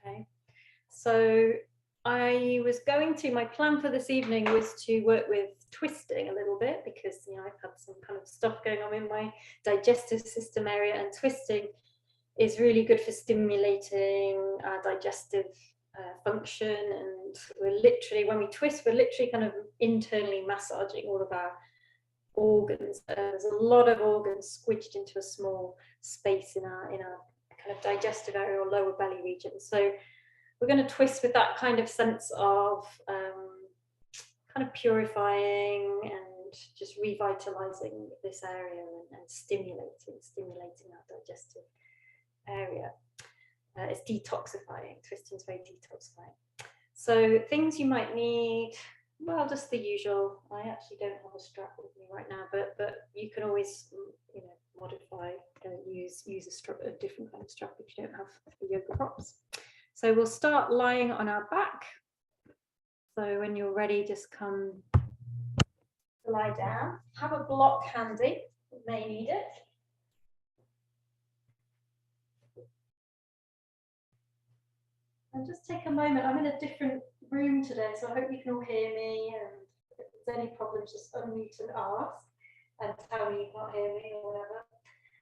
Okay, so my plan for this evening was to work with twisting a little bit, because I've had some kind of stuff going on in my digestive system area, and twisting is really good for stimulating our digestive function. And when we twist, we're literally kind of internally massaging all of our organs. There's a lot of organs squidged into a small space in our kind of digestive area or lower belly region. So we're going to twist with that kind of sense of kind of purifying and just revitalizing this area and stimulating that digestive area. It's detoxifying. Twisting is very detoxifying. So things you might need, well, just the usual. I actually don't have a strap with me right now, but you can always modify, use a different kind of strap if you don't have the yoga props. So we'll start lying on our back. So when you're ready, just come to lie down. Have a block handy. You may need it. And just take a moment. I'm in a different room today, so I hope you can all hear me. And if there's any problems, just unmute and ask and tell me you can't hear me or whatever.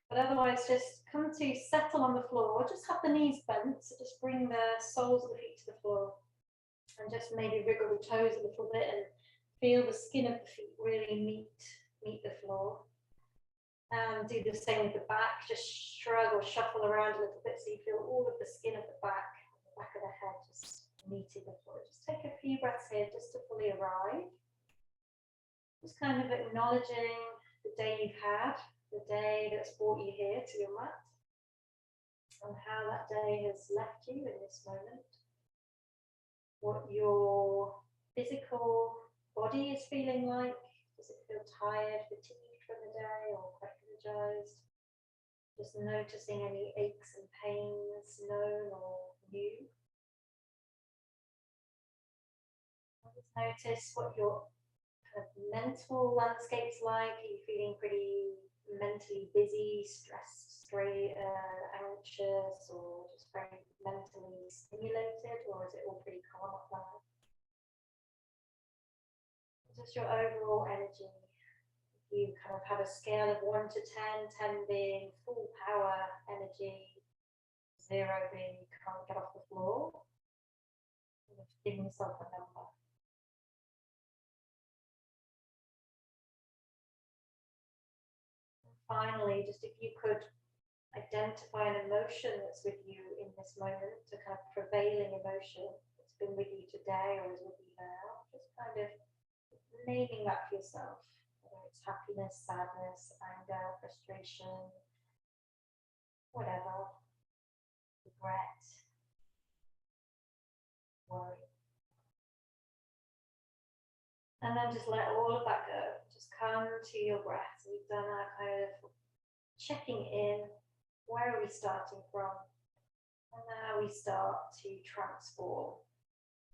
But otherwise, just come to settle on the floor. Just have the knees bent. So just bring the soles of the feet to the floor. And just maybe wriggle the toes a little bit and feel the skin of the feet really meet the floor. And do the same with the back. Just shrug or shuffle around a little bit so you feel all of the skin of the back of the head just meeting the floor. Just take a few breaths here just to fully arrive. Just kind of acknowledging the day you've had, the day that's brought you here to your mat, and how that day has left you in this moment. What your physical body is feeling like. Does it feel tired, fatigued from the day, or quite energized? Just noticing any aches and pains, known or new. Just notice what your kind of mental landscape's like. Are you feeling pretty mentally busy, stressed, anxious, or just very mentally stimulated, or is it all pretty calm up there? Just your overall energy. You kind of have a scale of 1 to 10, 10 being full power energy, 0 being you can't get off the floor. Give yourself a number. And finally, just if you could identify an emotion that's with you in this moment, a kind of prevailing emotion that's been with you today or is with you now, just kind of naming that for yourself. It's happiness, sadness, anger, frustration, whatever, regret, worry. And then just let all of that go. Just come to your breath. So we've done our kind of checking in. Where are we starting from? And now we start to transform.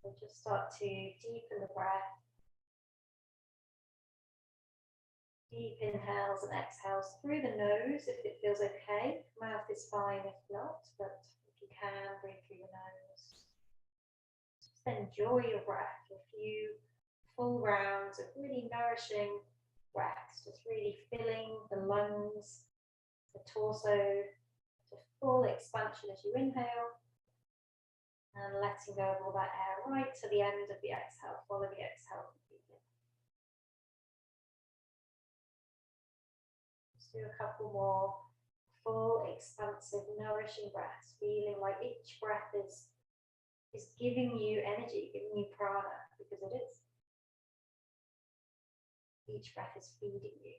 So just start to deepen the breath. Deep inhales and exhales through the nose if it feels okay. Mouth is fine if not, but if you can, breathe through the nose. Just enjoy your breath. A few full rounds of really nourishing breaths, just really filling the lungs, the torso to full expansion as you inhale, and letting go of all that air right to the end of the exhale. Follow the exhale completely. Do a couple more full, expansive, nourishing breaths, feeling like each breath is giving you energy, giving you prana, because it is. Each breath is feeding you.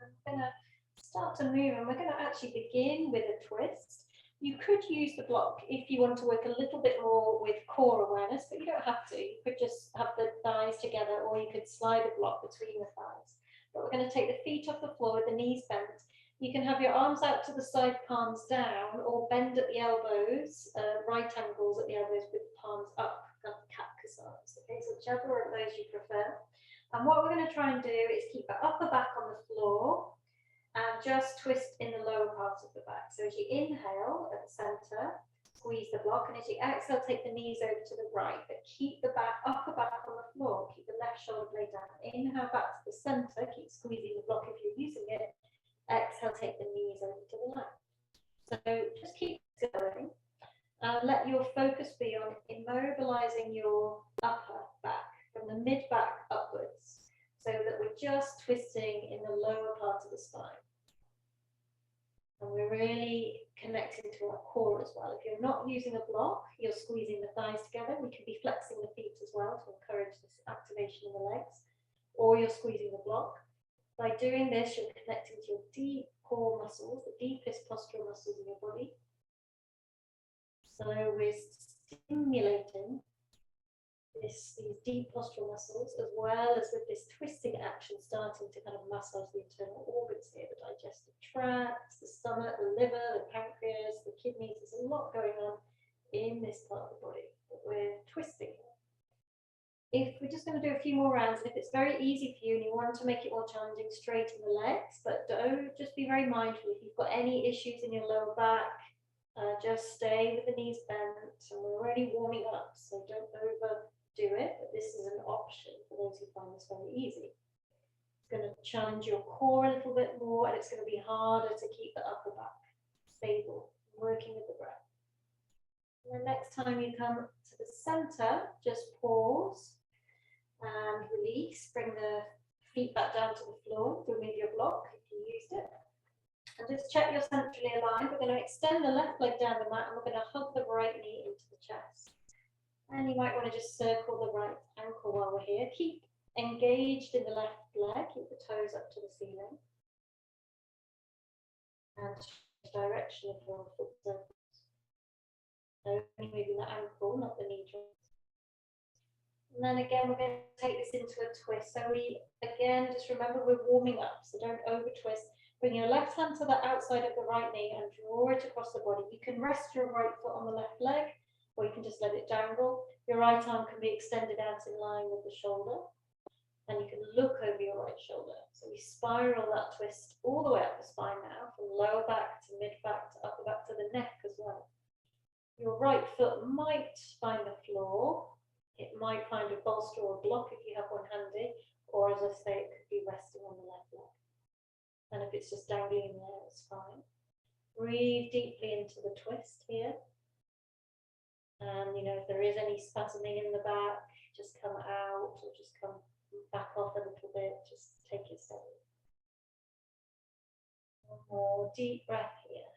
I'm going to start to move, and we're going to actually begin with a twist. You could use the block if you want to work a little bit more with core awareness, but you don't have to. You could just have the thighs together, or you could slide the block between the thighs. But we're going to take the feet off the floor with the knees bent. You can have your arms out to the side, palms down, or bend at the elbows, right angles at the elbows with palms up, kind of cactus arms. Okay, so whichever of those you prefer. And what we're going to try and do is keep the upper back on the floor and just twist in the lower part of the back. So as you inhale at the center, squeeze the block, and as you exhale, take the knees over to the right, but keep the upper back on the floor, keep the left shoulder blade down. Inhale back to the center, keep squeezing the block if you're using it. Exhale, take the knees over to the left. So just keep going. Let your focus be on immobilizing your upper back from the mid back upwards, so that we're just twisting in the lower part of the spine. And we're really connecting to our core as well. If you're not using a block, you're squeezing the thighs together. We can be flexing the feet as well to encourage this activation in the legs, or you're squeezing the block. By doing this, you're connecting to your deep core muscles, the deepest postural muscles in your body. So we're stimulating these deep postural muscles, as well as with this twisting action, starting to kind of massage the internal organs here, the digestive tract, the stomach, the liver, the pancreas, the kidneys. There's a lot going on in this part of the body that we're twisting. If we're just going to do a few more rounds, and if it's very easy for you and you want to make it more challenging, straighten the legs, but don't, just be very mindful. If you've got any issues in your lower back, just stay with the knees bent, and we're already warming up, so don't overdo it, but this is an option for those who find this very easy. It's going to challenge your core a little bit more, and it's going to be harder to keep the upper back stable, working with the breath. And the next time you come to the center, just pause and release. Bring the feet back down to the floor, remove your block if you used it. And just check you're centrally aligned. We're going to extend the left leg down the mat, and we're going to hug the right knee into the chest. And you might want to just circle the right ankle while we're here. Keep engaged in the left leg, keep the toes up to the ceiling. And change direction of your foot circles. Only moving the ankle, not the knee joint. And then again, we're going to take this into a twist. So we, again, just remember we're warming up, so don't over twist. Bring your left hand to the outside of the right knee and draw it across the body. You can rest your right foot on the left leg, or you can just let it dangle. Your right arm can be extended out in line with the shoulder, and you can look over your right shoulder. So we spiral that twist all the way up the spine now, from lower back to mid back to upper back to the neck as well. Your right foot might find the floor. It might find a bolster or a block if you have one handy, or as I say, it could be resting on the left leg. And if it's just dangling there, it's fine. Breathe deeply into the twist here. And if there is any spasming in the back, just come out or just come back off a little bit. Just take it steady. One more deep breath here.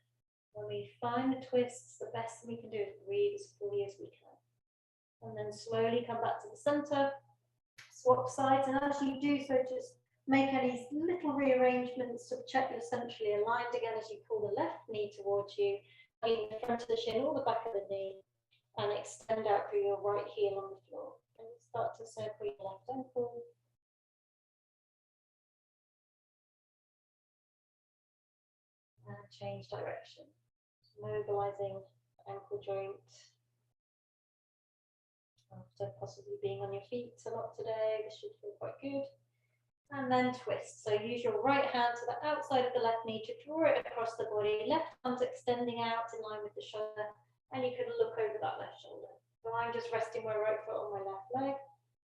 When we find the twists, the best thing we can do is breathe as fully as we can. And then slowly come back to the center. Swap sides, and as you do so, just make any little rearrangements to check you're centrally aligned again as you pull the left knee towards you, in the front of the shin or the back of the knee, and extend out through your right heel on the floor. And start to circle your left ankle. And change direction. Mobilizing ankle joint. After possibly being on your feet a lot today, this should feel quite good. And then twist. So use your right hand to the outside of the left knee to draw it across the body. Left hand extending out in line with the shoulder. And you can look over that left shoulder. So I'm just resting my right foot on my left leg.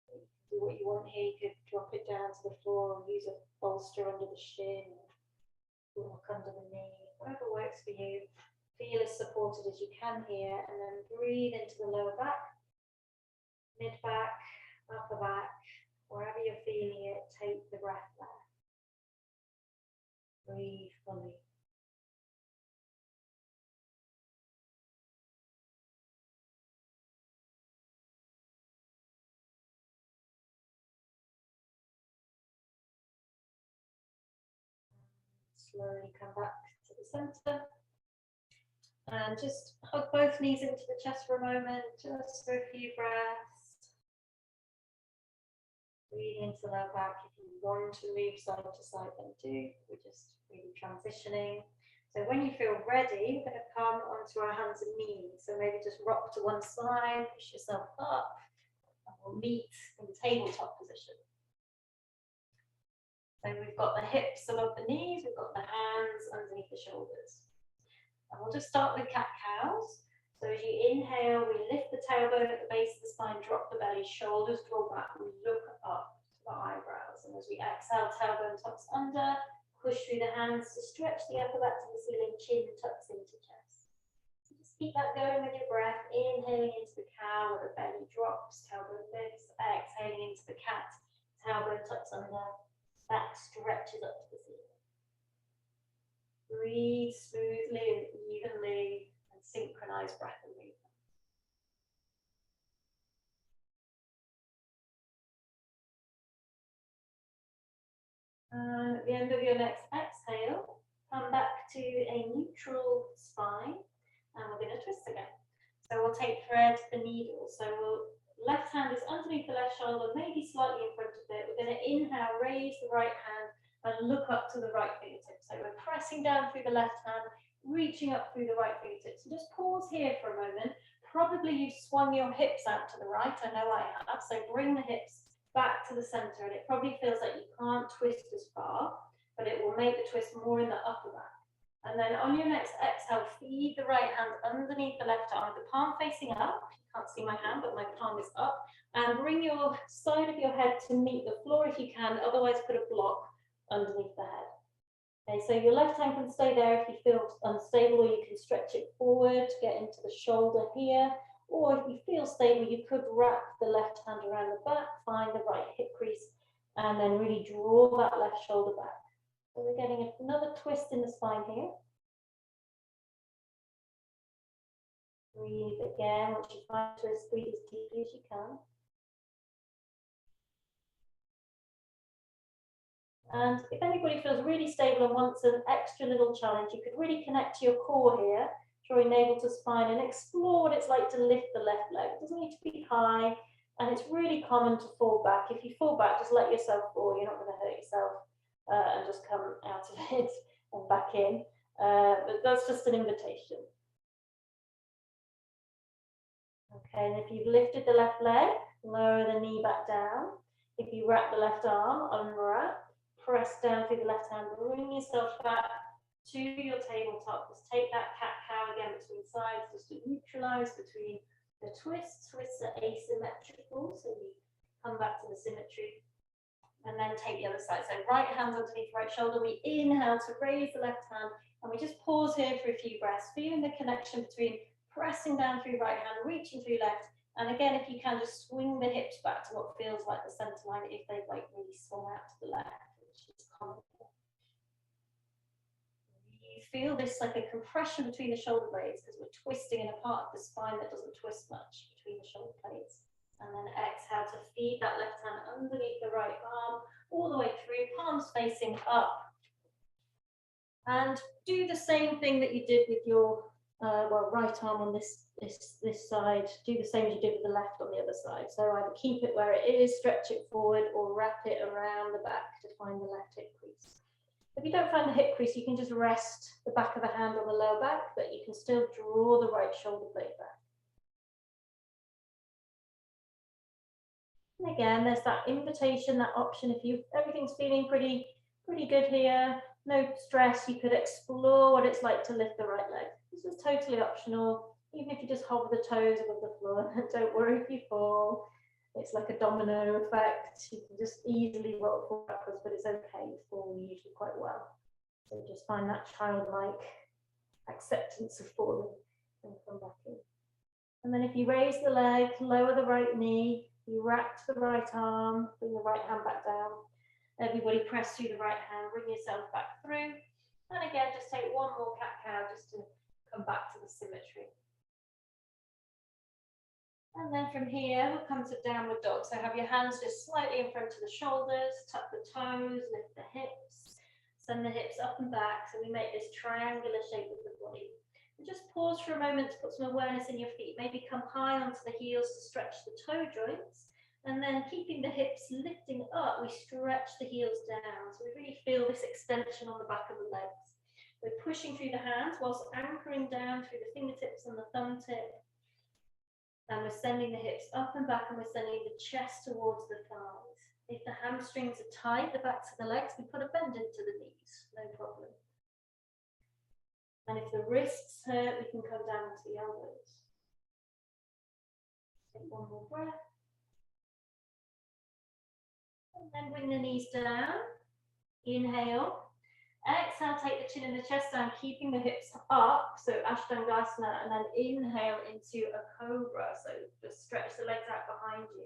You can do what you want here. You could drop it down to the floor and use a bolster under the shin. Look under the knee. Whatever works for you. Feel as supported as you can here. And then breathe into the lower back. Mid back, upper back, wherever you're feeling it, take the breath there. Breathe fully. Slowly come back to the center. And just hug both knees into the chest for a moment, just for a few breaths. Breathing into the lower back. If you want to move side to side, then do. We're just really transitioning. So when you feel ready, we're going to come onto our hands and knees. So maybe just rock to one side, push yourself up, and we'll meet in tabletop position. So we've got the hips above the knees, we've got the hands the shoulders. And we'll just start with cat-cows. So as you inhale, we lift the tailbone at the base of the spine, drop the belly, shoulders draw back, we look up to the eyebrows. And as we exhale, tailbone tucks under, push through the hands to stretch the upper back to the ceiling, chin tucks into chest. So just keep that going with your breath, inhaling into the cow where the belly drops, tailbone lifts, exhaling into the cat, tailbone tucks under, back stretches up to the ceiling. Breathe smoothly and evenly and synchronize breath and movement. And at the end of your next exhale, come back to a neutral spine and we're going to twist again. So we'll take thread, the needle. So left hand is underneath the left shoulder, maybe slightly in front of it. We're going to inhale, raise the right hand and look up to the right fingertips. So we're pressing down through the left hand, reaching up through the right fingertips. And just pause here for a moment. Probably you've swung your hips out to the right. I know I have. So bring the hips back to the center, and it probably feels like you can't twist as far, but it will make the twist more in the upper back. And then on your next exhale, feed the right hand underneath the left arm, the palm facing up. You can't see my hand, but my palm is up. And bring your side of your head to meet the floor if you can, otherwise put a block underneath the head. Okay, so your left hand can stay there if you feel unstable, or you can stretch it forward to get into the shoulder here. Or if you feel stable, you could wrap the left hand around the back, find the right hip crease, and then really draw that left shoulder back. So we're getting another twist in the spine here. Breathe again. Once you find a twist, breathe as deeply as you can. And if anybody feels really stable and wants an extra little challenge, you could really connect to your core here, drawing navel to spine, and explore what it's like to lift the left leg. It doesn't need to be high, and it's really common to fall back. If you fall back, just let yourself fall. You're not going to hurt yourself and just come out of it and back in. But that's just an invitation. Okay, and if you've lifted the left leg, lower the knee back down. If you wrap the left arm, unwrap, press down through the left hand, bring yourself back to your tabletop. Just take that cat-cow again between sides, just to neutralize between the twists. Twists are asymmetrical, so you come back to the symmetry. And then take the other side. So right hand underneath right shoulder. We inhale to raise the left hand, and we just pause here for a few breaths, feeling the connection between pressing down through right hand, reaching through left. And again, if you can, just swing the hips back to what feels like the center line if they've like really swung out to the left, which is common. You feel this like a compression between the shoulder blades because we're twisting in a part of the spine that doesn't twist much between the shoulder blades. And then exhale to feed that left hand underneath the right arm, all the way through, palms facing up. And do the same thing that you did with your right arm on this side. Do the same as you did with the left on the other side. So either keep it where it is, stretch it forward, or wrap it around the back to find the left hip crease. If you don't find the hip crease, you can just rest the back of the hand on the lower back, but you can still draw the right shoulder blade back. And again, there's that invitation, that option. If everything's feeling pretty good here, no stress, you could explore what it's like to lift the right leg. This is totally optional. Even if you just hover the toes above the floor, don't worry if you fall. It's like a domino effect. You can just easily roll forward backwards, but it's okay. You fall usually quite well. So just find that childlike acceptance of falling and come back in. And then if you raise the leg, lower the right knee, you wrap the right arm, bring the right hand back down. Everybody press through the right hand, bring yourself back through. And again, just take one more cat-cow just to come back to the symmetry. And then from here, we'll come to downward dog. So have your hands just slightly in front of the shoulders, tuck the toes, lift the hips, send the hips up and back. So we make this triangular shape of the body. And just pause for a moment to put some awareness in your feet. Maybe come high onto the heels to stretch the toe joints. And then keeping the hips lifting up, we stretch the heels down. So we really feel this extension on the back of the legs. We're pushing through the hands whilst anchoring down through the fingertips and the thumb tip. And we're sending the hips up and back, and we're sending the chest towards the thighs. If the hamstrings are tight, the backs of the legs, we put a bend into the knees, no problem. And if the wrists hurt, we can come down to the elbows. Take one more breath. And then bring the knees down. Inhale. Exhale, take the chin and the chest down, keeping the hips up. So Ashtangasana, and then inhale into a cobra. So just stretch the legs out behind you.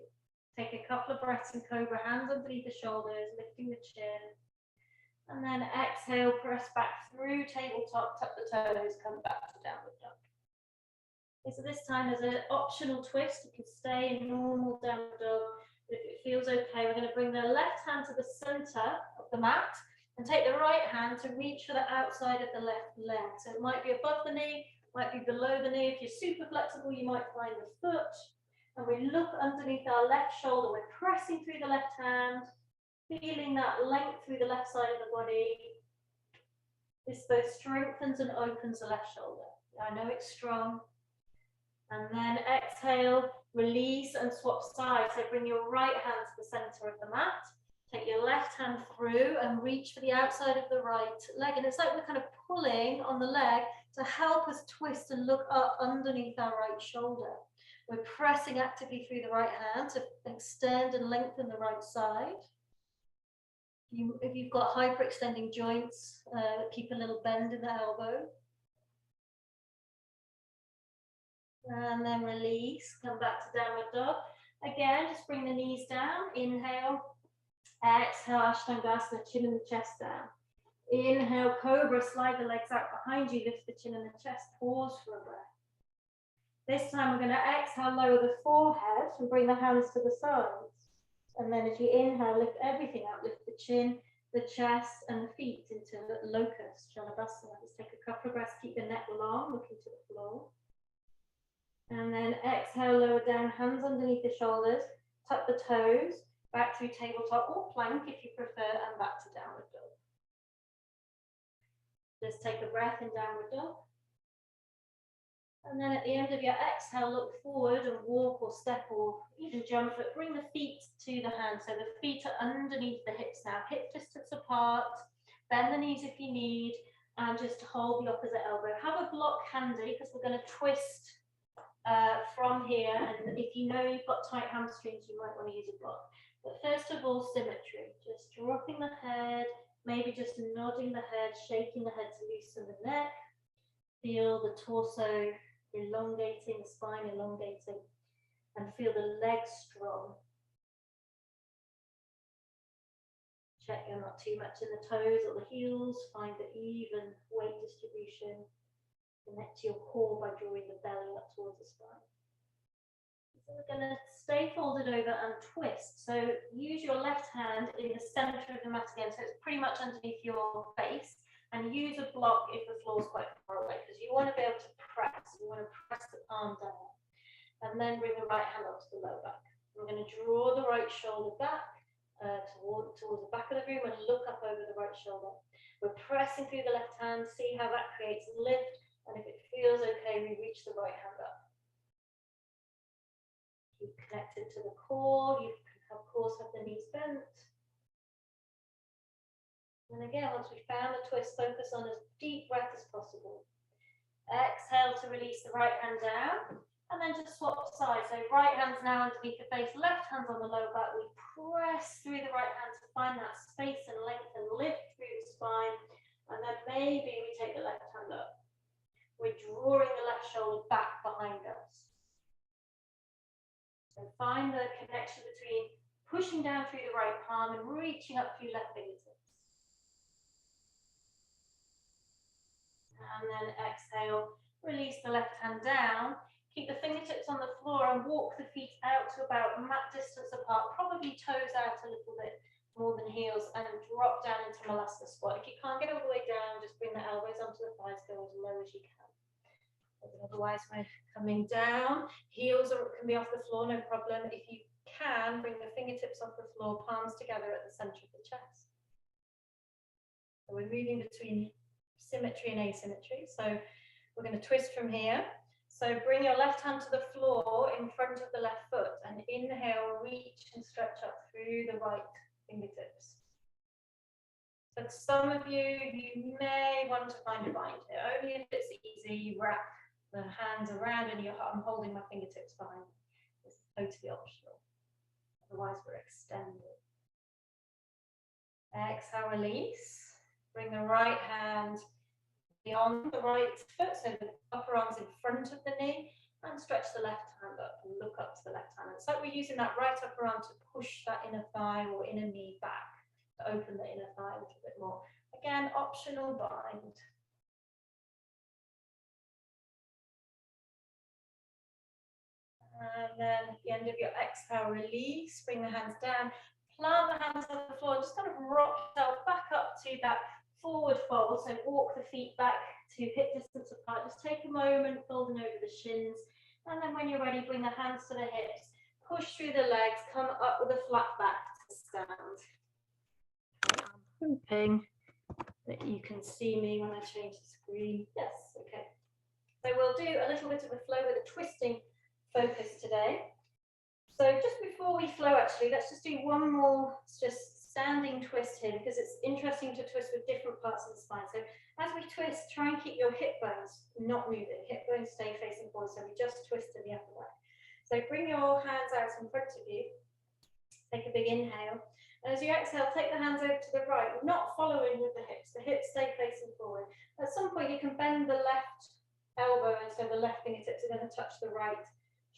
Take a couple of breaths in cobra, hands underneath the shoulders, lifting the chin. And then exhale, press back through tabletop, tuck the toes, come back to downward dog. Okay, so this time as an optional twist, you can stay in normal downward dog. If it feels okay, we're going to bring the left hand to the center of the mat and take the right hand to reach for the outside of the left leg. So it might be above the knee, might be below the knee. If you're super flexible, you might find the foot. And we look underneath our left shoulder. We're pressing through the left hand, feeling that length through the left side of the body. This both strengthens and opens the left shoulder. I know it's strong. And then exhale, release and swap sides. So bring your right hand to the center of the mat. Take your left hand through and reach for the outside of the right leg. And it's like we're kind of pulling on the leg to help us twist and look up underneath our right shoulder. We're pressing actively through the right hand to extend and lengthen the right side. If you've got hyperextending joints, keep a little bend in the elbow. And then release, come back to downward dog. Again, just bring the knees down, inhale. Exhale, Ashtangasana, chin and the chest down. Inhale, cobra, slide the legs out behind you, lift the chin and the chest, pause for a breath. This time we're going to exhale, lower the forehead and bring the hands to the sides. And then as you inhale, lift everything up, lift the chin, the chest and the feet into locust, Shalabhasana. Just take a couple of breaths, keep the neck long, looking to the floor. And then exhale, lower down, hands underneath the shoulders, tuck the toes, back through tabletop or plank if you prefer, and back to downward dog. Just take a breath in downward dog. And then at the end of your exhale, look forward and walk or step or even jump, but bring the feet to the hands. So the feet are underneath the hips now, hip distance apart, bend the knees if you need, and just hold the opposite elbow. Have a block handy because we're going to twist from here. And if you know you've got tight hamstrings, you might want to use a block. But first of all, symmetry, just dropping the head, maybe just nodding the head, shaking the head to loosen the neck. Feel the torso elongating, the spine elongating, and feel the legs strong. Check you're not too much in the toes or the heels. Find the even weight distribution. Connect to your core by drawing the belly up towards the spine. So we're going to stay folded over and twist. So use your left hand in the center of the mat again, so it's pretty much underneath your face, and use a block if the floor is quite far away, because you want to be able to press. You want to press the palm down, and then bring the right hand onto the lower back. We're going to draw the right shoulder back towards the back of the room and look up over the right shoulder. We're pressing through the left hand, see how that creates lift, and if it feels okay, we reach the right hand up. Keep connected to the core. You can, of course, have the knees bent. And again, once we've found the twist, focus on as deep breath as possible. Exhale to release the right hand down, and then just swap sides. So right hand's now underneath the face, left hand's on the lower back. We press through the right hand to find that space and length and lift through the spine. And then maybe we take the left hand up. We're drawing the left shoulder back behind us. So find the connection between pushing down through the right palm and reaching up through left fingertips. And then exhale, release the left hand down. Keep the fingertips on the floor and walk the feet out to about mat distance apart, probably toes out a little bit more than heels, and drop down into Malasana squat. If you can't get all the way down, just bring the elbows onto the thighs, go as low as you can. Otherwise, we're coming down. Heels can be off the floor, no problem. If you can, bring the fingertips off the floor, palms together at the center of the chest. So we're moving between symmetry and asymmetry. So we're going to twist from here. So bring your left hand to the floor in front of the left foot and inhale, reach and stretch up through the right fingertips. So some of you may want to find a bind here, only if it's actually wrap the hands around and I'm holding my fingertips behind. It's totally optional. Otherwise, we're extended. Exhale, release. Bring the right hand beyond the right foot, so the upper arm's in front of the knee, and stretch the left hand up and look up to the left hand. It's like we're using that right upper arm to push that inner thigh or inner knee back, to open the inner thigh a little bit more. Again, optional bind. And then at the end of your exhale, release, bring the hands down, plant the hands on the floor, and just kind of rock yourself back up to that forward fold. So walk the feet back to hip distance apart. Just take a moment, folding over the shins. And then when you're ready, bring the hands to the hips, push through the legs, come up with a flat back to stand. I'm hoping that you can see me when I change the screen. Yes, okay. So we'll do a little bit of a flow with a twisting focus today. So just before we flow, actually, let's just do one more just standing twist here, because it's interesting to twist with different parts of the spine. So as we twist, try and keep your hip bones not moving. Hip bones stay facing forward, so we just twist in the upper back. So bring your hands out in front of you. Take a big inhale. And as you exhale, take the hands over to the right, not following with the hips. The hips stay facing forward. At some point, you can bend the left elbow, and so the left fingertips are going to touch the right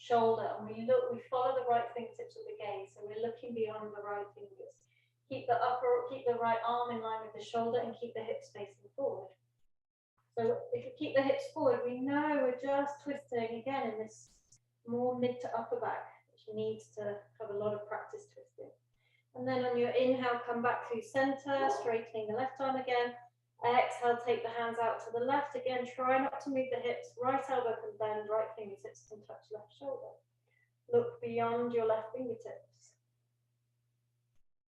shoulder. And we follow the right fingertips with the gaze. So we're looking beyond the right fingers. Keep the right arm in line with the shoulder and keep the hips facing forward. So if you keep the hips forward, we know we're just twisting again in this more mid to upper back, which needs to have a lot of practice twisting. And then on your inhale, come back through center, straightening the left arm again. Exhale, take the hands out to the left again. Try not to move the hips. Right elbow can bend, right fingertips can touch left shoulder. Look beyond your left fingertips.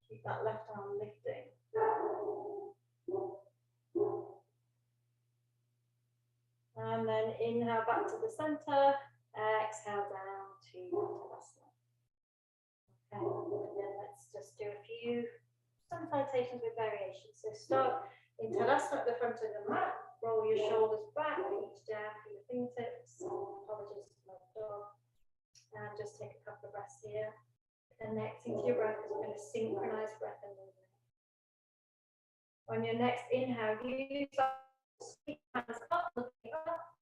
Keep that left arm lifting. And then inhale back to the center. Exhale down to Tadasana. Okay, and then let's just do a few sun salutations with variations. So start in Tadasana at the front of the mat. Roll your shoulders back, reach down through the fingertips. Apologies to my dog. And just take a couple of breaths here. Connecting to your breath, because we're going to synchronize breath and movement. On your next inhale, use that sweep hands up, looking up,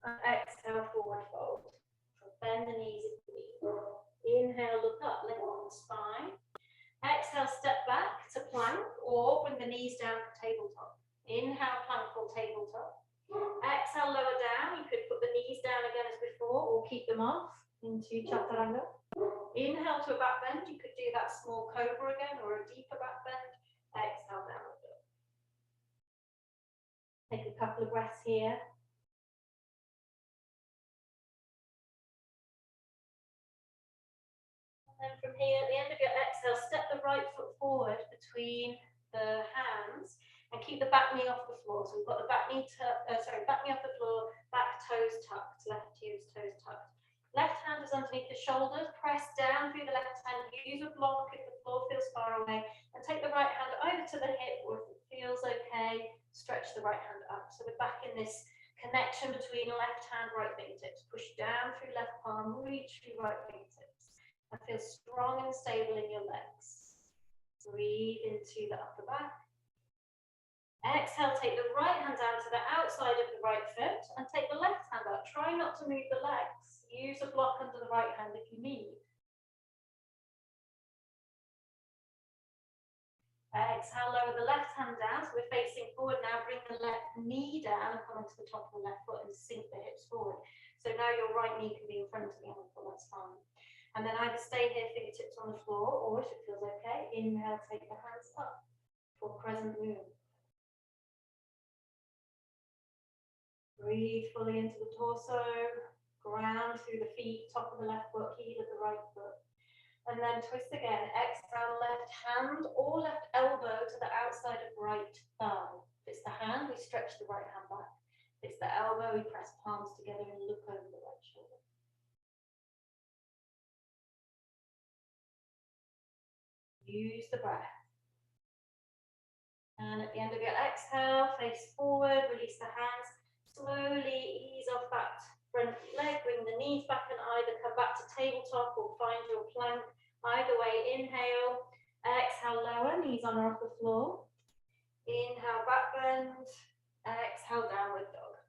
and exhale, forward fold. Bend the knees if you need. Inhale, look up, lengthen the spine. Exhale, step back to plank, or bring the knees down for tabletop. Inhale, plank or tabletop. Exhale, lower down. You could put the knees down again as before, or keep them off into chaturanga. Inhale to a back bend. You could do that small cobra again, or a deeper back bend. Exhale, downward dog. Take a couple of breaths here. And then from here, at the end of your exhale, step the right foot forward between the hands and keep the back knee off the floor. So we've got the back knee off the floor, back toes tucked, left toes tucked. Left hand is underneath the shoulders, press down through the left hand, use a block if the floor feels far away, and take the right hand over to the hip, or if it feels okay, stretch the right hand up. So we're back in this connection between left hand, right fingertips. Push down through left palm, reach through right fingertips, and feel strong and stable in your legs. Breathe into the upper back. Exhale, take the right hand down to the outside of the right foot, and take the left hand up. Try not to move the legs. Use a block under the right hand if you need. Exhale, lower the left hand down, so we're facing forward now. Bring the left knee down and come onto the top of the left foot and sink the hips forward. So now your right knee can be in front of the ankle, that's fine. And then either stay here, fingertips on the floor, or if it feels okay, inhale, take the hands up for crescent moon. Breathe fully into the torso, ground through the feet, top of the left foot, heel of the right foot. And then twist again. Exhale, left hand or left elbow to the outside of right thigh. If it's the hand, we stretch the right hand back. If it's the elbow, we press palms together and look over the right shoulder. Use the breath. And at the end of your exhale, face forward, release the hands. slowly ease off that front leg, bring the knees back and either come back to tabletop or find your plank. Either way, inhale, exhale, lower, knees on or off the floor. Inhale, back bend, exhale, downward dog.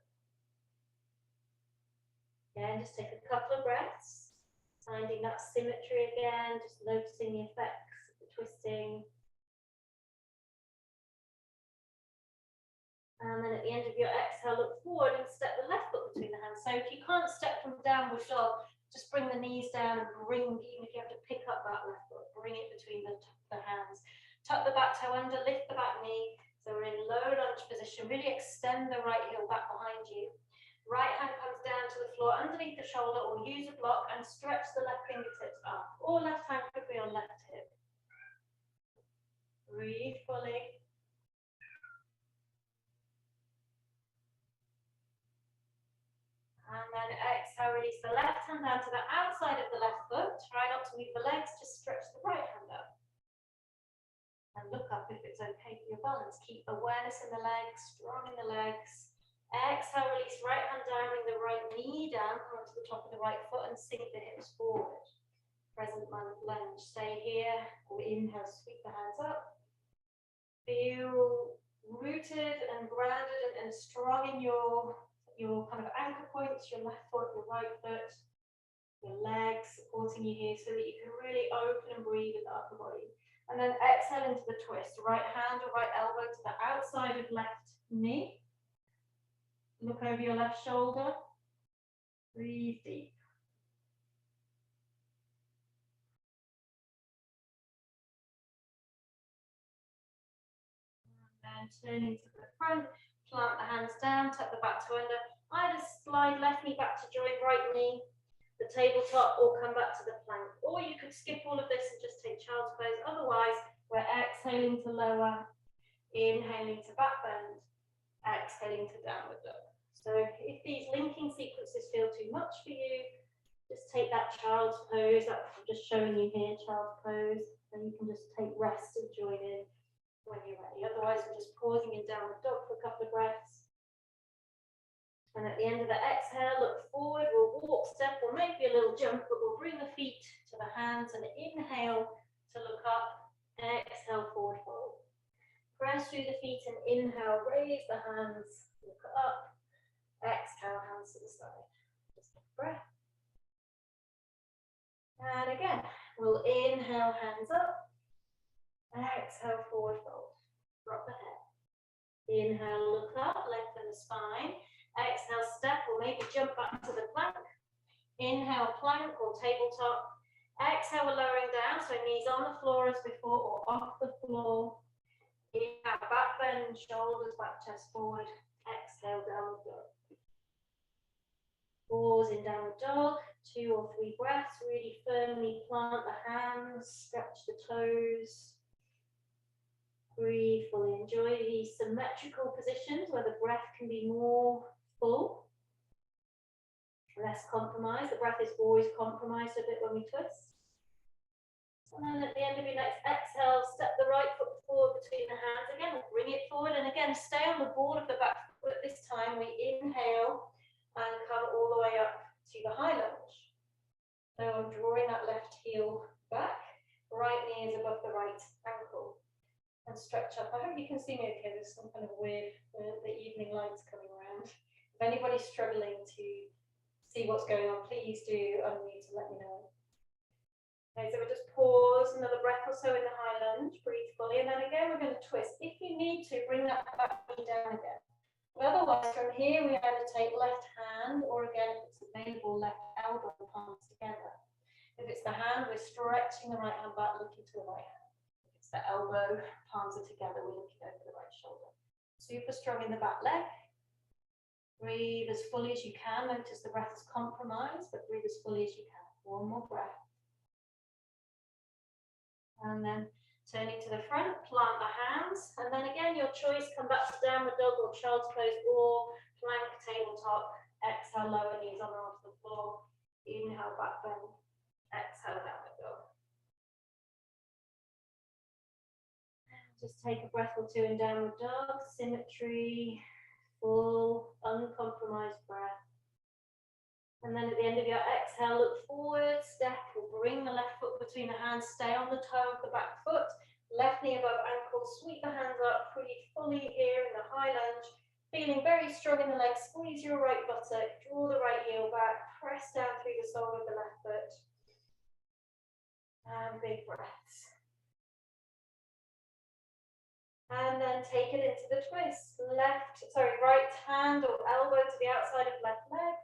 Again, just take a couple of breaths, finding that symmetry again, just noticing the effects of the twisting. And then at the end of your exhale, look forward and step the left foot between the hands. So if you can't step from downward dog, just bring the knees down and bring, even if you have to pick up that left foot, bring it between the hands. Tuck the back toe under, lift the back knee. So we're in low lunge position. Really extend the right heel back behind you. Right hand comes down to the floor underneath the shoulder, or use a block and stretch the left fingertips up. Or left hand could be on left hip. Breathe fully. And then exhale, release the left hand down to the outside of the left foot. Try not to move the legs, just stretch the right hand up. And look up if it's okay for your balance. Keep awareness in the legs, strong in the legs. Exhale, release right hand down, bring the right knee down, come onto the top of the right foot and sink the hips forward. Present lunge, stay here. Or inhale, sweep the hands up. Feel rooted and grounded and strong in your kind of anchor points, your left foot, your right foot, your legs supporting you here so that you can really open and breathe in the upper body. And then exhale into the twist. Right hand or right elbow to the outside of left knee. Look over your left shoulder. Breathe deep. And then turning to the front, plant the hands down, tuck the back toe under. Either slide left knee back to join right knee, the tabletop, or come back to the plank. Or you could skip all of this and just take child's pose. Otherwise, we're exhaling to lower, inhaling to back bend, exhaling to downward dog. So if these linking sequences feel too much for you, just take that child's pose. That I'm just showing you here, child's pose. And you can just take rest and join in when you're ready. Otherwise, we're just pausing in downward dog for a couple of breaths. And at the end of the exhale, look forward. We'll walk, step, or maybe a little jump, but we'll bring the feet to the hands and inhale to look up. Exhale, forward fold. Press through the feet and inhale, raise the hands, look up. Exhale, hands to the side. Just take a breath. And again, we'll inhale, hands up. Exhale, forward fold. Drop the head. Inhale, look up, lengthen the spine. Exhale, step or maybe jump back to the plank. Inhale, plank or tabletop. Exhale, we're lowering down, so knees on the floor as before or off the floor. Inhale, back bend, shoulders back, chest forward. Exhale, downward dog. Pause in downward dog, 2 or 3 breaths. Really firmly plant the hands, stretch the toes. Breathe fully. Enjoy these symmetrical positions where the breath can be more full, less compromised. The breath is always compromised a bit when we twist. And then at the end of your next exhale, step the right foot forward between the hands. Again, bring it forward and again, stay on the ball of the back foot. This time we inhale and come all the way up to the high lunge. So I'm drawing that left heel back. Right knee is above the right ankle. And stretch up. I hope you can see me okay. There's some kind of weird, the evening lights coming around. If anybody's struggling to see what's going on, please do unmute and let me know. Okay, so we'll just pause another breath or so in the high lunge, breathe fully, and then again we're going to twist. If you need to, bring that back knee down again. But otherwise, from here we either take left hand, or again, if it's available, left elbow palms together. If it's the hand, we're stretching the right hand back, looking to the right hand. The elbow, palms are together, we're looking over the right shoulder. Super strong in the back leg. Breathe as fully as you can. Notice the breath is compromised, but breathe as fully as you can. One more breath. And then turning to the front, plant the hands. And then again, your choice, come back to downward dog or child's pose or plank, tabletop. Exhale, lower knees on or off the floor. Inhale, back bend. Exhale, downward dog. Just take a breath or two in downward dog, symmetry, full, uncompromised exhale, look forward, step, or bring the left foot between the hands, stay on the toe of the back foot, left knee above ankle, sweep the hands up, breathe fully here in the high lunge, feeling very strong in the legs, squeeze your right buttock, draw the right heel back, press down through the sole of the left foot, and big breaths. And then take it into the twist. Right hand or elbow to the outside of left leg,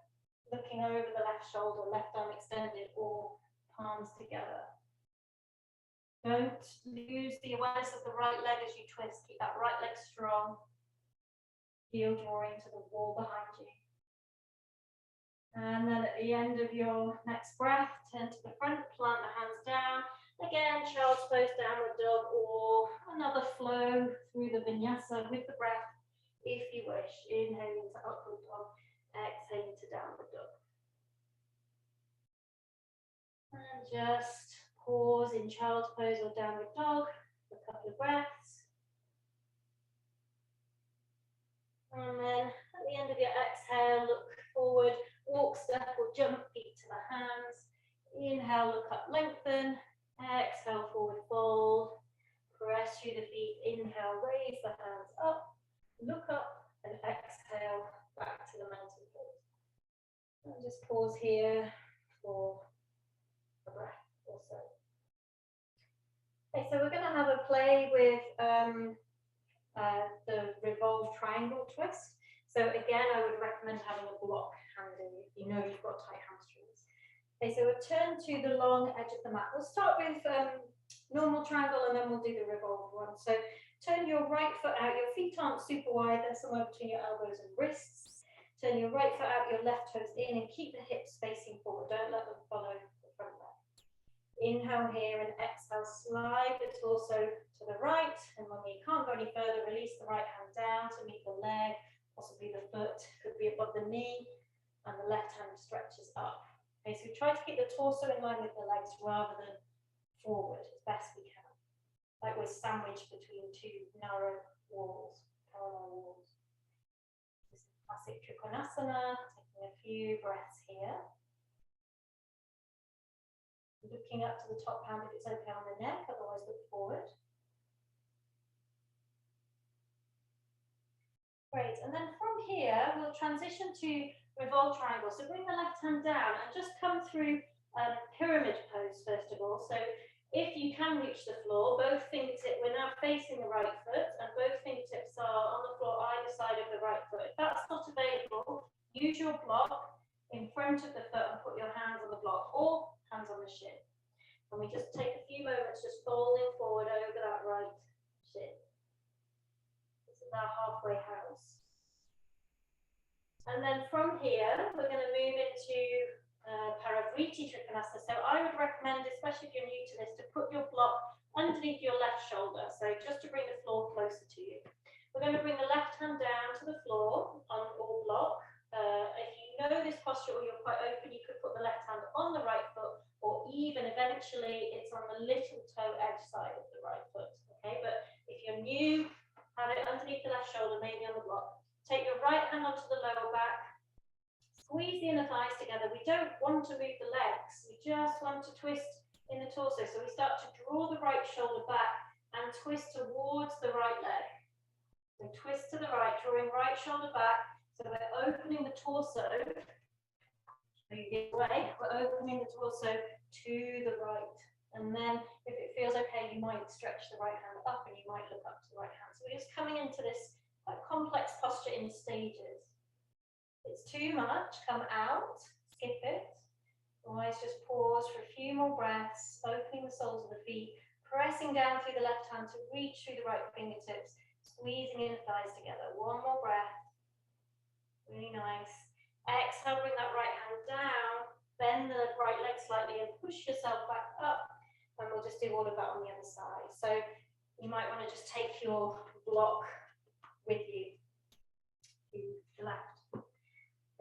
looking over the left shoulder, left arm extended or palms together. Don't lose the awareness of the right leg as you twist. Keep that right leg strong. Heel drawing to the wall behind you. And then at the end of your next breath, turn to the front, plant the hands down. Again, child's pose, downward dog, or another flow through the vinyasa with the breath, if you wish. Inhaling to upward dog, exhaling to downward dog. And just pause in child's pose or downward dog for a couple of breaths. And then at the end of your exhale, look forward, walk, step, or jump, feet to the hands. Inhale, look up, lengthen. Exhale, forward fold. Press through the feet. Inhale, raise the hands up, look up, and exhale back to the mountain pose. And just pause here for a breath or so. Okay, so we're going to have a play with the revolved triangle twist. So again, I would recommend having a block handy if you know you've got tight hamstrings. Okay, so we'll turn to the long edge of the mat. We'll start with normal triangle and then we'll do the revolved one. So turn your right foot out, your feet aren't super wide, they're somewhere between your elbows and wrists. Turn your right foot out, your left toes in, and keep the hips facing forward. Don't let them follow the front leg. Inhale here and exhale, slide the torso to the right. And when you can't go any further, release the right hand down to meet the leg, possibly the foot, could be above the knee, and the left hand stretches up. Okay, so we try to keep the torso in line with the legs rather than forward as best we can. Like we're sandwiched between two narrow walls, parallel walls. This is classic Trikonasana, taking a few breaths here. Looking up to the top hand if it's okay on the neck, otherwise look forward. Great, and then from here, we'll transition to revolved triangle. So bring the left hand down and just come through pyramid pose first of all. So if you can reach the floor, both fingertips, we're now facing the right foot and both fingertips are on the floor either side of the right foot. If that's not available, use your block in front of the foot and put your hands on the block or hands on the shin. And we just take a few moments just folding forward over that right shin. This is our halfway house. And then from here, we're going to move into Paravriti Trikonasana. So I would recommend, especially if you're new to this, to put your block underneath your left shoulder. So just to bring the floor closer to you. We're going to bring the left hand down to the floor on or block. If you know this posture or you're quite open, you could put the left hand on the right foot, or even eventually it's on the little toe edge side of the right foot. Okay, but if you're new, have it underneath the left shoulder, maybe on the block. Take your right hand onto the lower back, squeeze the inner thighs together. We don't want to move the legs, we just want to twist in the torso. So we start to draw the right shoulder back and twist towards the right leg. So twist to the right, drawing right shoulder back. So we're opening the torso, we're opening the torso to the right. And then if it feels okay, you might stretch the right hand up and you might look up to the right hand. So we're just coming into this quite complex posture in stages. If it's too much, come out, skip it. Otherwise, just pause for a few more breaths, opening the soles of the feet, pressing down through the left hand to reach through the right fingertips, squeezing in the thighs together. One more breath. Really nice. Exhale, bring that right hand down, bend the right leg slightly and push yourself back up. And we'll just do all of that on the other side. So you might want to just take your block with you to the left.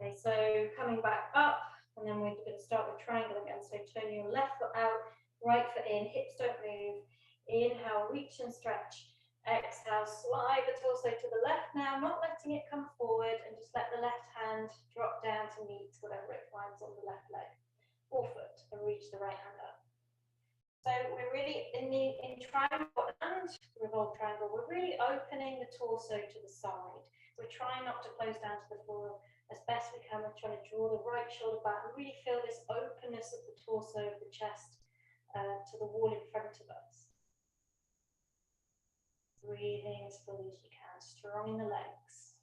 Okay, so coming back up, and then we're going to start with triangle again. So turn your left foot out, right foot in, hips don't move. Inhale, reach and stretch. Exhale, slide the torso to the left now, not letting it come forward, and just let the left hand drop down to meet whatever it finds on the left leg. So we're really in triangle and revolved triangle, we're really opening the torso to the side. We're trying not to close down to the floor as best we can. We're trying to draw the right shoulder back and really feel this openness of the torso, of the chest, to the wall in front of us. Breathing as fully as you can, strong in the legs.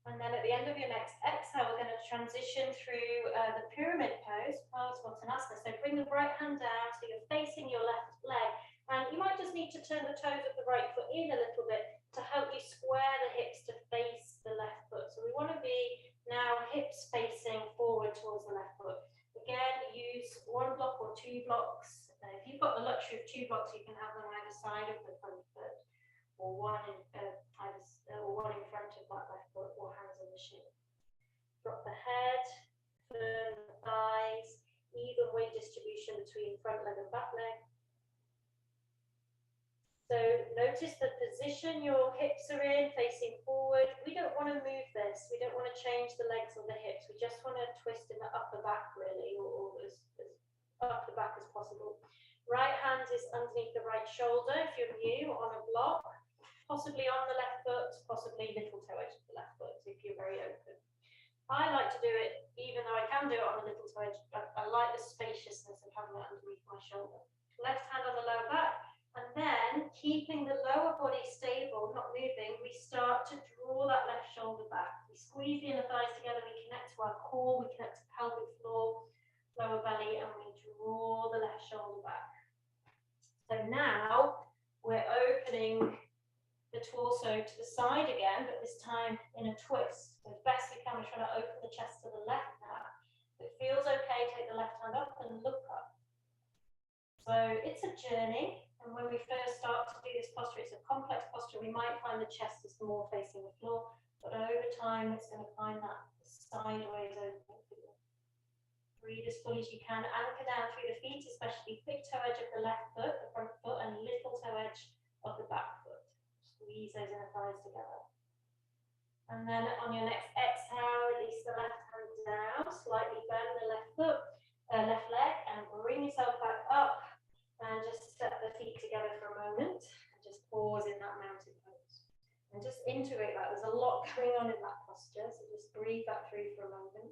And then at the end of your next exhale, we're going to transition through the pyramid pose, Parsvottanasana. So bring the right hand down so you're facing your left leg. And you might just need to turn the toes of the right foot in a little bit to help you square the hips to face the left foot. So we want to be now hips facing forward towards the left foot. Again, use one block or two blocks. If you've got the luxury of two blocks, you can have them either side of the front foot, or one in front of that left foot, or hands on the shin. Drop the head, firm the thighs, even weight distribution between front leg and back leg. So notice the position your hips are in, facing forward. We don't want to move this. We don't want to change the legs or the hips. We just want to twist in the upper back, really, or as up the back as possible. Right hand is underneath the right shoulder if you're new, on a block. Possibly on the left foot, possibly little toe edge of the left foot if you're very open. I like to do it, even though I can do it on the little toe edge, I like the spaciousness of having it underneath my shoulder. Left hand on the lower back, and then keeping the lower body stable, not moving, we start to draw that left shoulder back. We squeeze the inner thighs together, we connect to our core, we connect to pelvic floor, lower belly, and we draw the left shoulder back. So now we're opening the torso to the side again, but this time in a twist. So as best we can, we're trying to open the chest to the left now. If it feels okay, take the left hand up and look up. So it's a journey, and when we first start to do this posture, it's a complex posture. We might find the chest is more facing the floor, but over time, it's going to find that sideways open for you. Breathe as fully as you can. Anchor down through the feet, especially big toe edge of the left foot, the front foot, and little toe edge of the back foot. Squeeze those inner thighs together. And then on your next exhale, release the left hand down, slightly bend the left foot, left leg, and bring yourself back up. And just step the feet together for a moment, and just pause in that mountain pose. And just integrate that. There's a lot going on in that posture, so just breathe that through for a moment.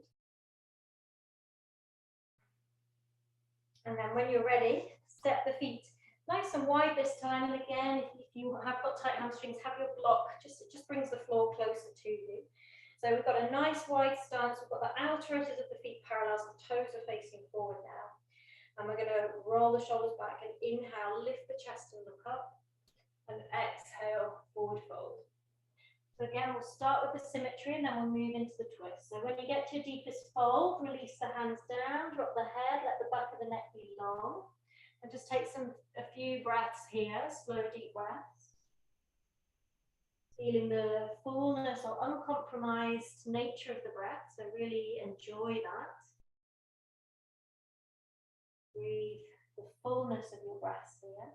And then when you're ready, step the feet nice and wide this time. And again, if you have got tight hamstrings, have your block. It just brings the floor closer to you. So we've got a nice wide stance. We've got the outer edges of the feet parallel. The toes are facing forward now. And we're going to roll the shoulders back and inhale, lift the chest and look up. And exhale, forward fold. So again, we'll start with the symmetry and then we'll move into the twist. So when you get to your deepest fold, release the hands down, drop the head, let the back of the neck be long. And just take a few breaths here, slow, deep breaths. Feeling the fullness or uncompromised nature of the breath, so really enjoy that. Breathe the fullness of your breaths here.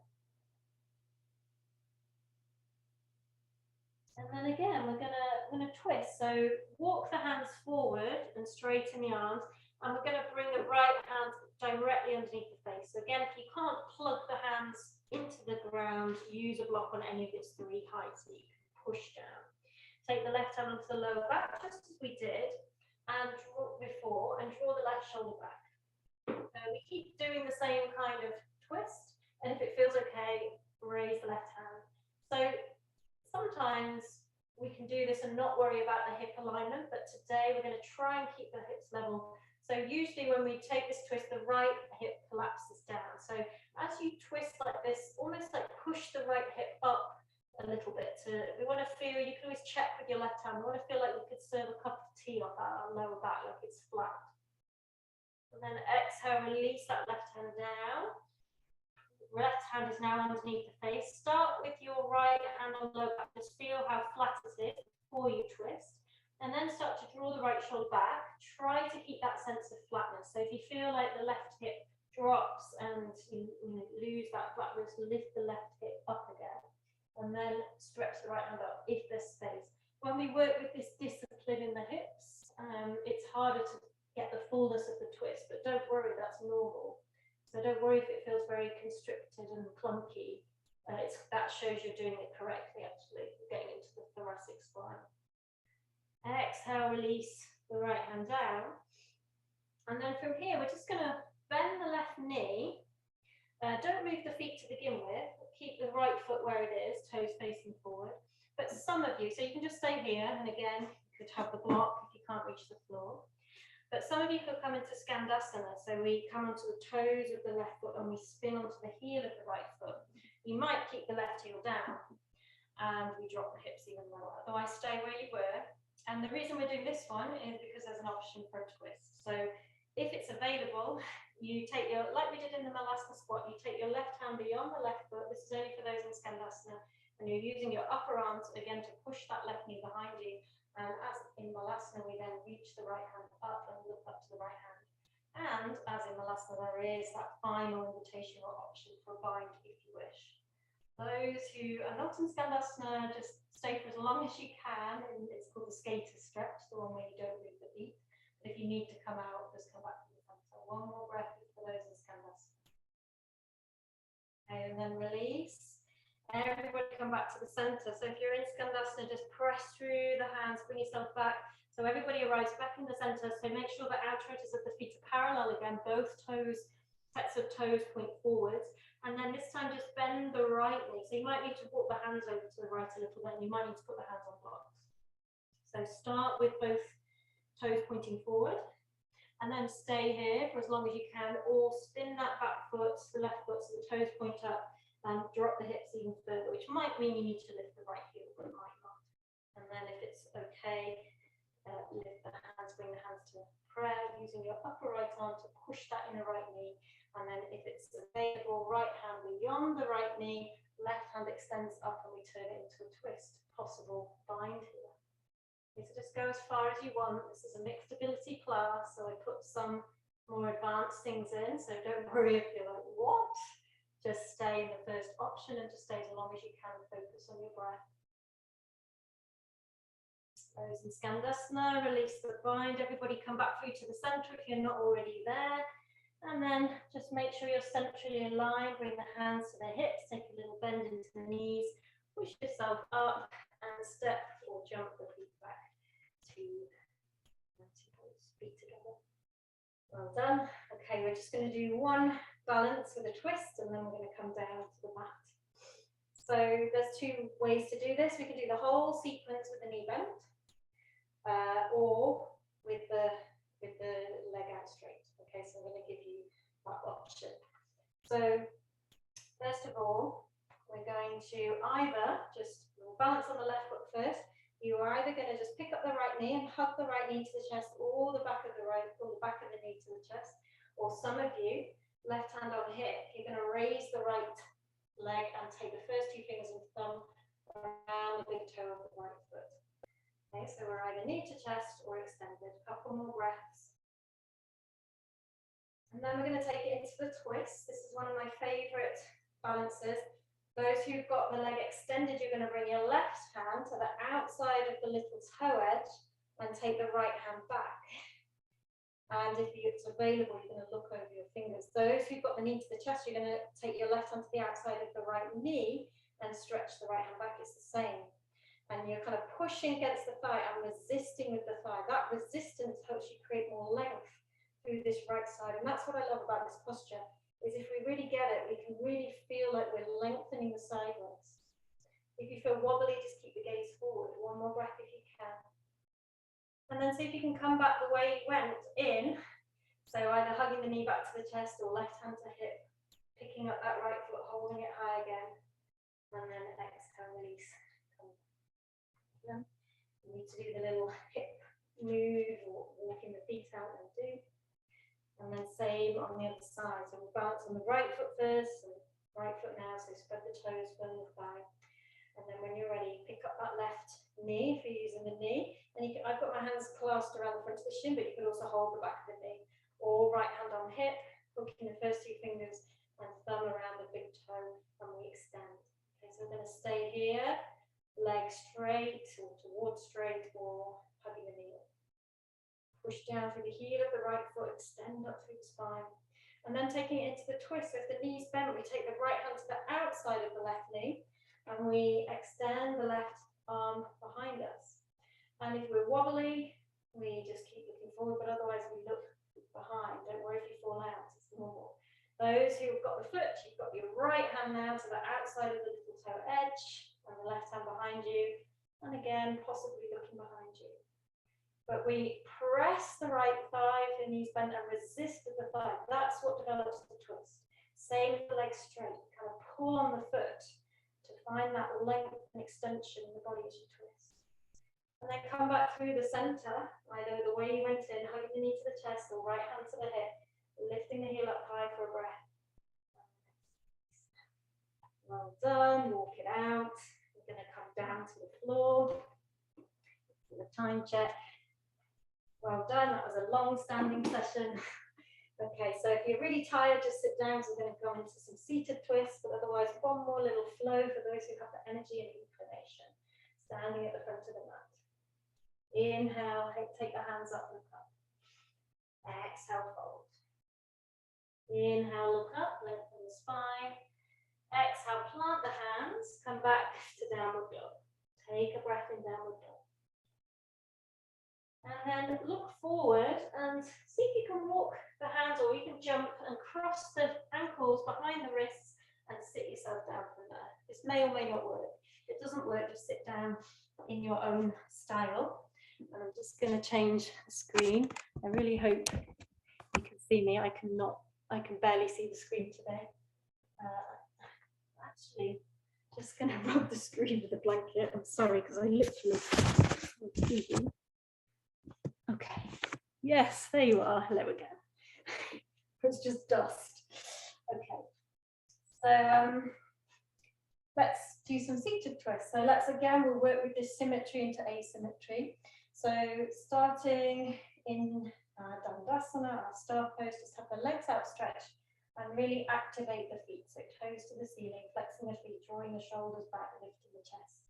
And then again, we're gonna twist. So walk the hands forward and straighten the arms. And we're going to bring the right hand directly underneath the face. So again, if you can't plug the hands into the ground, use a block on any of its three heights that you can push down. Take the left hand onto the lower back, just as we did, and draw before, and draw the left shoulder back. So we keep doing the same kind of twist, and if it feels okay, raise the left hand. So sometimes we can do this and not worry about the hip alignment, but today we're going to try and keep the hips level. So usually when we take this twist, the right hip collapses down. So as you twist like this, almost like push the right hip up a little bit. We want to feel, you can always check with your left hand, we want to feel like we could serve a cup of tea off our lower back, like it's flat. And then exhale, release that left hand down. Left hand is now underneath the face. Start with your right hand on the lower back, just feel how flat it is before you twist. And then start to draw the right shoulder back. Try to keep that sense of flatness. So if you feel like the left hip drops and you lose that flatness, lift the left hip up again. And then stretch the right hand up if there's space. When we work with this discipline in the hips, it's harder to get the fullness of the twist, but don't worry, that's normal. So don't worry if it feels very constricted and clunky. That shows you're doing it correctly, actually. You're getting into the thoracic spine. Exhale, release the right hand down. And then from here, we're just going to bend the left knee. Don't move the feet to begin with. Keep the right foot where it is, toes facing forward. But some of you, so you can just stay here, and again, you could have the block if you can't reach the floor. But some of you could come into Skandasana, so we come onto the toes of the left foot and we spin onto the heel of the right foot. You might keep the left heel down, and we drop the hips even lower. Otherwise, stay where you were. And the reason we're doing this one is because there's an option for a twist. So if it's available, you take your, like we did in the Malasana squat, you take your left hand beyond the left foot. This is only for those in Skandasana. And you're using your upper arms, again, to push that left knee behind you. And as in Malasana, we then reach the right hand up and look up to the right hand. And as in Malasana, there is that final invitation or option for a bind if you wish. Those who are not in Skandasana, just stay for as long as you can. And it's called the skater stretch, the one where you don't move the feet. But if you need to come out, just come back to the front. So one more breath for those in Skandasana. Okay, and then release. Everybody come back to the center. So if you're in Skandasana, just press through the hands, bring yourself back. So everybody arrives back in the center. So make sure the outer edges of the feet are parallel again. Both toes, sets of toes point forwards. And then this time just bend the right knee. So you might need to walk the hands over to the right a little bit, and you might need to put the hands on blocks. So start with both toes pointing forward, and then stay here for as long as you can, or spin that back foot to the left foot so the toes point up, and drop the hips even further, which might mean you need to lift the right heel, but it might not. And then if it's okay, lift the hands, bring the hands to prayer, using your upper right arm to push that inner right knee. And then if it's available, right hand beyond the right knee, left hand extends up and we turn it into a twist. Possible bind here. Okay, so just go as far as you want. This is a mixed ability class, so I put some more advanced things in, so don't worry if you're like, what? Just stay in the first option and just stay as long as you can, focus on your breath. Those in Skandasana, release the bind. Everybody come back through to the center if you're not already there. And then just make sure you're centrally aligned. Bring the hands to the hips, take a little bend into the knees, push yourself up and step or jump the feet back to feet together. Well done. Okay, we're just going to do one balance with a twist and then we're going to come down to the mat. So there's two ways to do this. We can do the whole sequence with the knee bent or with the leg out straight. Okay, so I'm going to give you that option. So first of all, we're going to either just balance on the left foot first. You are either going to just pick up the right knee and hug the right knee to the chest, or the back of the right, or the back of the knee to the chest. Or some of you, left hand on hip, you're going to raise the right leg and take the first two fingers and thumb around the big toe of the right foot. Okay, so we're either knee to chest or extended. A couple more breaths. And then we're going to take it into the twist. This is one of my favorite balances. Those who've got the leg extended, you're going to bring your left hand to the outside of the little toe edge and take the right hand back. And if it's available, you're going to look over your fingers. Those who've got the knee to the chest, you're going to take your left hand to the outside of the right knee and stretch the right hand back. It's the same. And you're kind of pushing against the thigh and resisting with the thigh. That resistance helps you create more length through this right side. And that's what I love about this posture, is if we really get it, we can really feel like we're lengthening the sideways. If you feel wobbly, just keep the gaze forward. One more breath if you can. And then see if you can come back the way you went in. So either hugging the knee back to the chest or left hand to hip, picking up that right foot, holding it high again. And then exhale, release. You need to do the little hip move or walking the feet out and do. And then same on the other side. So we'll balance on the right foot first, so right foot now, so spread the toes, bend the thigh. And then when you're ready, pick up that left knee if you're using the knee. And you can, I've got my hands clasped around the front of the shin, but you can also hold the back of the knee. Or right hand on hip, hooking the first two fingers and thumb around the big toe, and we extend. Okay, so we're going to stay here, leg straight or towards straight, or hugging the knee. Push down through the heel of the right foot, extend up through the spine. And then taking it into the twist, so if the knee's bent, we take the right hand to the outside of the left knee and we extend the left arm behind us. And if we're wobbly, we just keep looking forward, but otherwise we look behind. Don't worry if you fall out, it's normal. Those who've got the foot, you've got your right hand now to the outside of the little toe edge and the left hand behind you. And again, possibly looking behind you. But we press the right thigh if the knee's bent and resist the thigh. That's what develops the twist. Same with the leg straight. Kind of pull on the foot to find that length and extension in the body as you twist. And then come back through the center, either the way you went in, hugging the knee to the chest or right hand to the hip, lifting the heel up high for a breath. Well done, walk it out. We're going to come down to the floor. Do the time check. Well done, that was a long standing session. Okay, so if you're really tired, just sit down. So we're going to go into some seated twists, but otherwise one more little flow for those who have the energy and inclination. Standing at the front of the mat. Inhale, take the hands up, look up. Exhale, fold. Inhale, look up, lengthen the spine. Exhale, plant the hands, come back to downward dog. Take a breath in downward dog. And then look forward and see if you can walk the hands, or you can jump and cross the ankles behind the wrists and sit yourself down from there. This may or may not work. If it doesn't work, just sit down in your own style. And I'm just going to change the screen. I really hope you can see me. I can barely see the screen today. Actually, just going to rub the screen with a blanket. I'm sorry, because I literally... Okay, yes, there you are. Hello again. It's just dust. Okay, so let's do some seated twists. So we'll work with this symmetry into asymmetry. So starting in Dandasana, our star pose, just have the legs outstretched and really activate the feet. So toes to the ceiling, flexing the feet, drawing the shoulders back, lifting the chest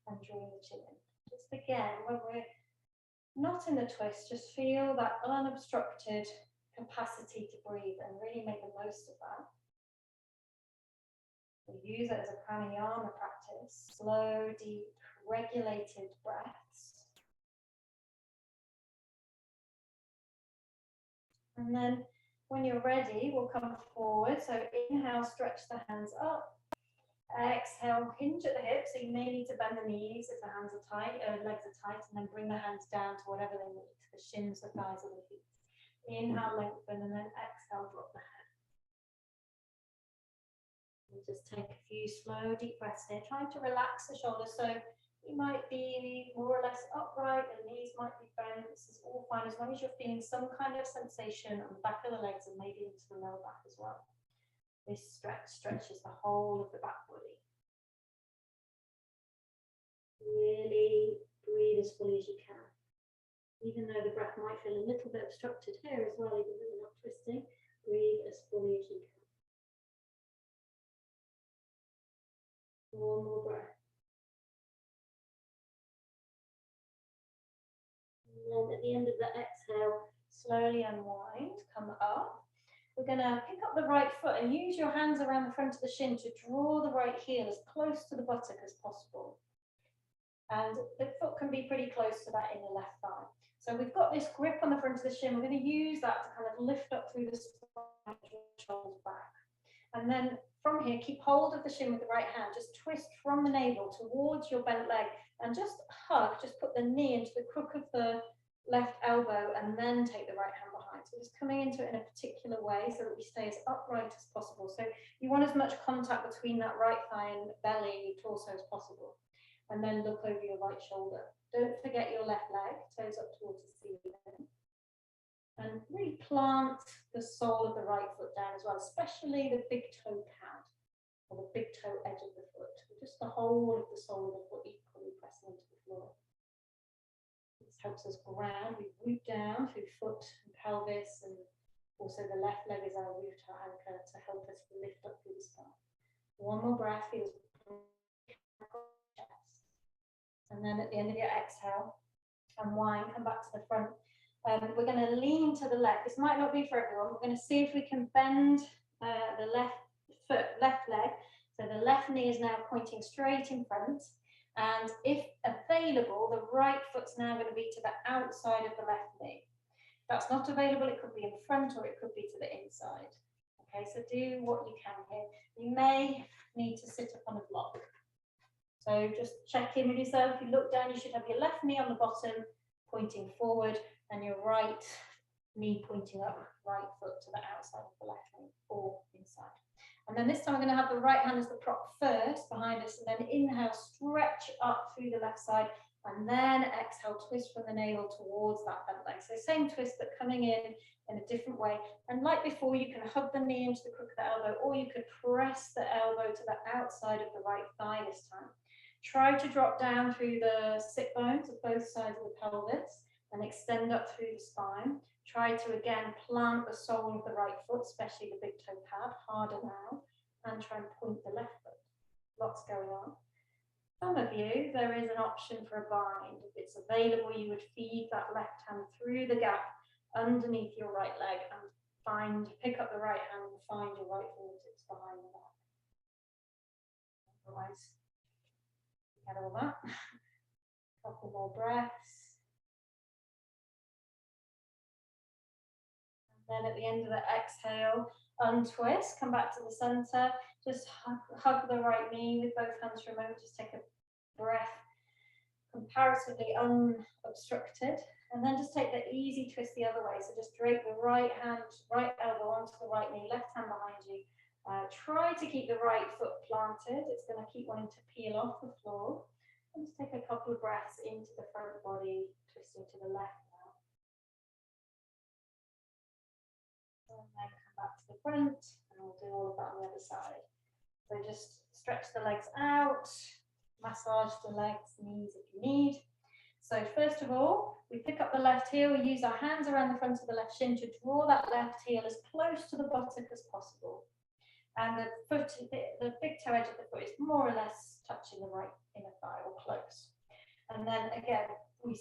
and drawing the chin in. Just again, when we're not in the twist, just feel that unobstructed capacity to breathe and really make the most of that. We use it as a pranayama practice, slow, deep, regulated breaths. And then when you're ready, we'll come forward. So inhale, stretch the hands up. Exhale, hinge at the hips, so you may need to bend the knees if the hands are tight, legs are tight, and then bring the hands down to whatever they need, to the shins, the thighs, or the feet. Inhale, lengthen, and then exhale, drop the head. And just take a few slow, deep breaths here, trying to relax the shoulders. So you might be more or less upright, the knees might be bent. This is all fine as long as you're feeling some kind of sensation on the back of the legs and maybe into the lower back as well. This stretch stretches the whole of the back body. Really breathe as fully as you can. Even though the breath might feel a little bit obstructed here as well, even though we're not twisting, breathe as fully as you can. One more breath. And then at the end of the exhale, slowly unwind, come up. We're going to pick up the right foot and use your hands around the front of the shin to draw the right heel as close to the buttock as possible. And the foot can be pretty close to that in the left thigh. So we've got this grip on the front of the shin. We're going to use that to kind of lift up through the spine, shoulders back. And then from here, keep hold of the shin with the right hand. Just twist from the navel towards your bent leg and just hug. Just put the knee into the crook of the left elbow and then take the right hand behind. So just coming into it in a particular way so that we stay as upright as possible. So you want as much contact between that right thigh and belly, torso as possible. And then look over your right shoulder. Don't forget your left leg, toes up towards the ceiling. And really plant the sole of the right foot down as well, especially the big toe pad or the big toe edge of the foot. Just the whole of the sole of the foot equally pressing into the floor. This helps us ground. We root down through foot and pelvis, and also the left leg is our root, our anchor, to help us lift up through the spine. One more breath, feels chest. And then at the end of your exhale, unwind, come back to the front. We're going to lean to the left. This might not be for everyone. We're going to see if we can bend the left foot, left leg. So the left knee is now pointing straight in front. And if available, the right foot's now going to be to the outside of the left knee. If that's not available, it could be in front or it could be to the inside. Okay, so do what you can here. You may need to sit up on a block. So just check in with yourself. If you look down, you should have your left knee on the bottom, pointing forward, and your right knee pointing up, right foot to the outside of the left knee or inside. And then this time we're going to have the right hand as the prop first behind us, and then inhale, stretch up through the left side, and then exhale, twist from the navel towards that bent leg. So same twist, but coming in a different way. And like before, you can hug the knee into the crook of the elbow, or you could press the elbow to the outside of the right thigh this time. Try to drop down through the sit bones of both sides of the pelvis and extend up through the spine. Try to again plant the sole of the right foot, especially the big toe pad, harder now, and try and point the left foot. Lots going on. Some of you, there is an option for a bind. If it's available, you would feed that left hand through the gap underneath your right leg and pick up the right hand and find your right fingertips behind the back. Otherwise, get all that. A couple more breaths. Then at the end of the exhale, untwist, come back to the center, just hug the right knee with both hands for a moment, just take a breath, comparatively unobstructed, and then just take the easy twist the other way. So just drape the right hand, right elbow onto the right knee, left hand behind you. Try to keep the right foot planted. It's going to keep wanting to peel off the floor. And just take a couple of breaths into the front body, twisting to the left. And then come back to the front, and we'll do all of that on the other side. So just stretch the legs out, massage the legs, knees if you need. So first of all, we pick up the left heel, we use our hands around the front of the left shin to draw that left heel as close to the buttock as possible. And the foot, the big toe edge of the foot is more or less touching the right inner thigh or close. And then again, we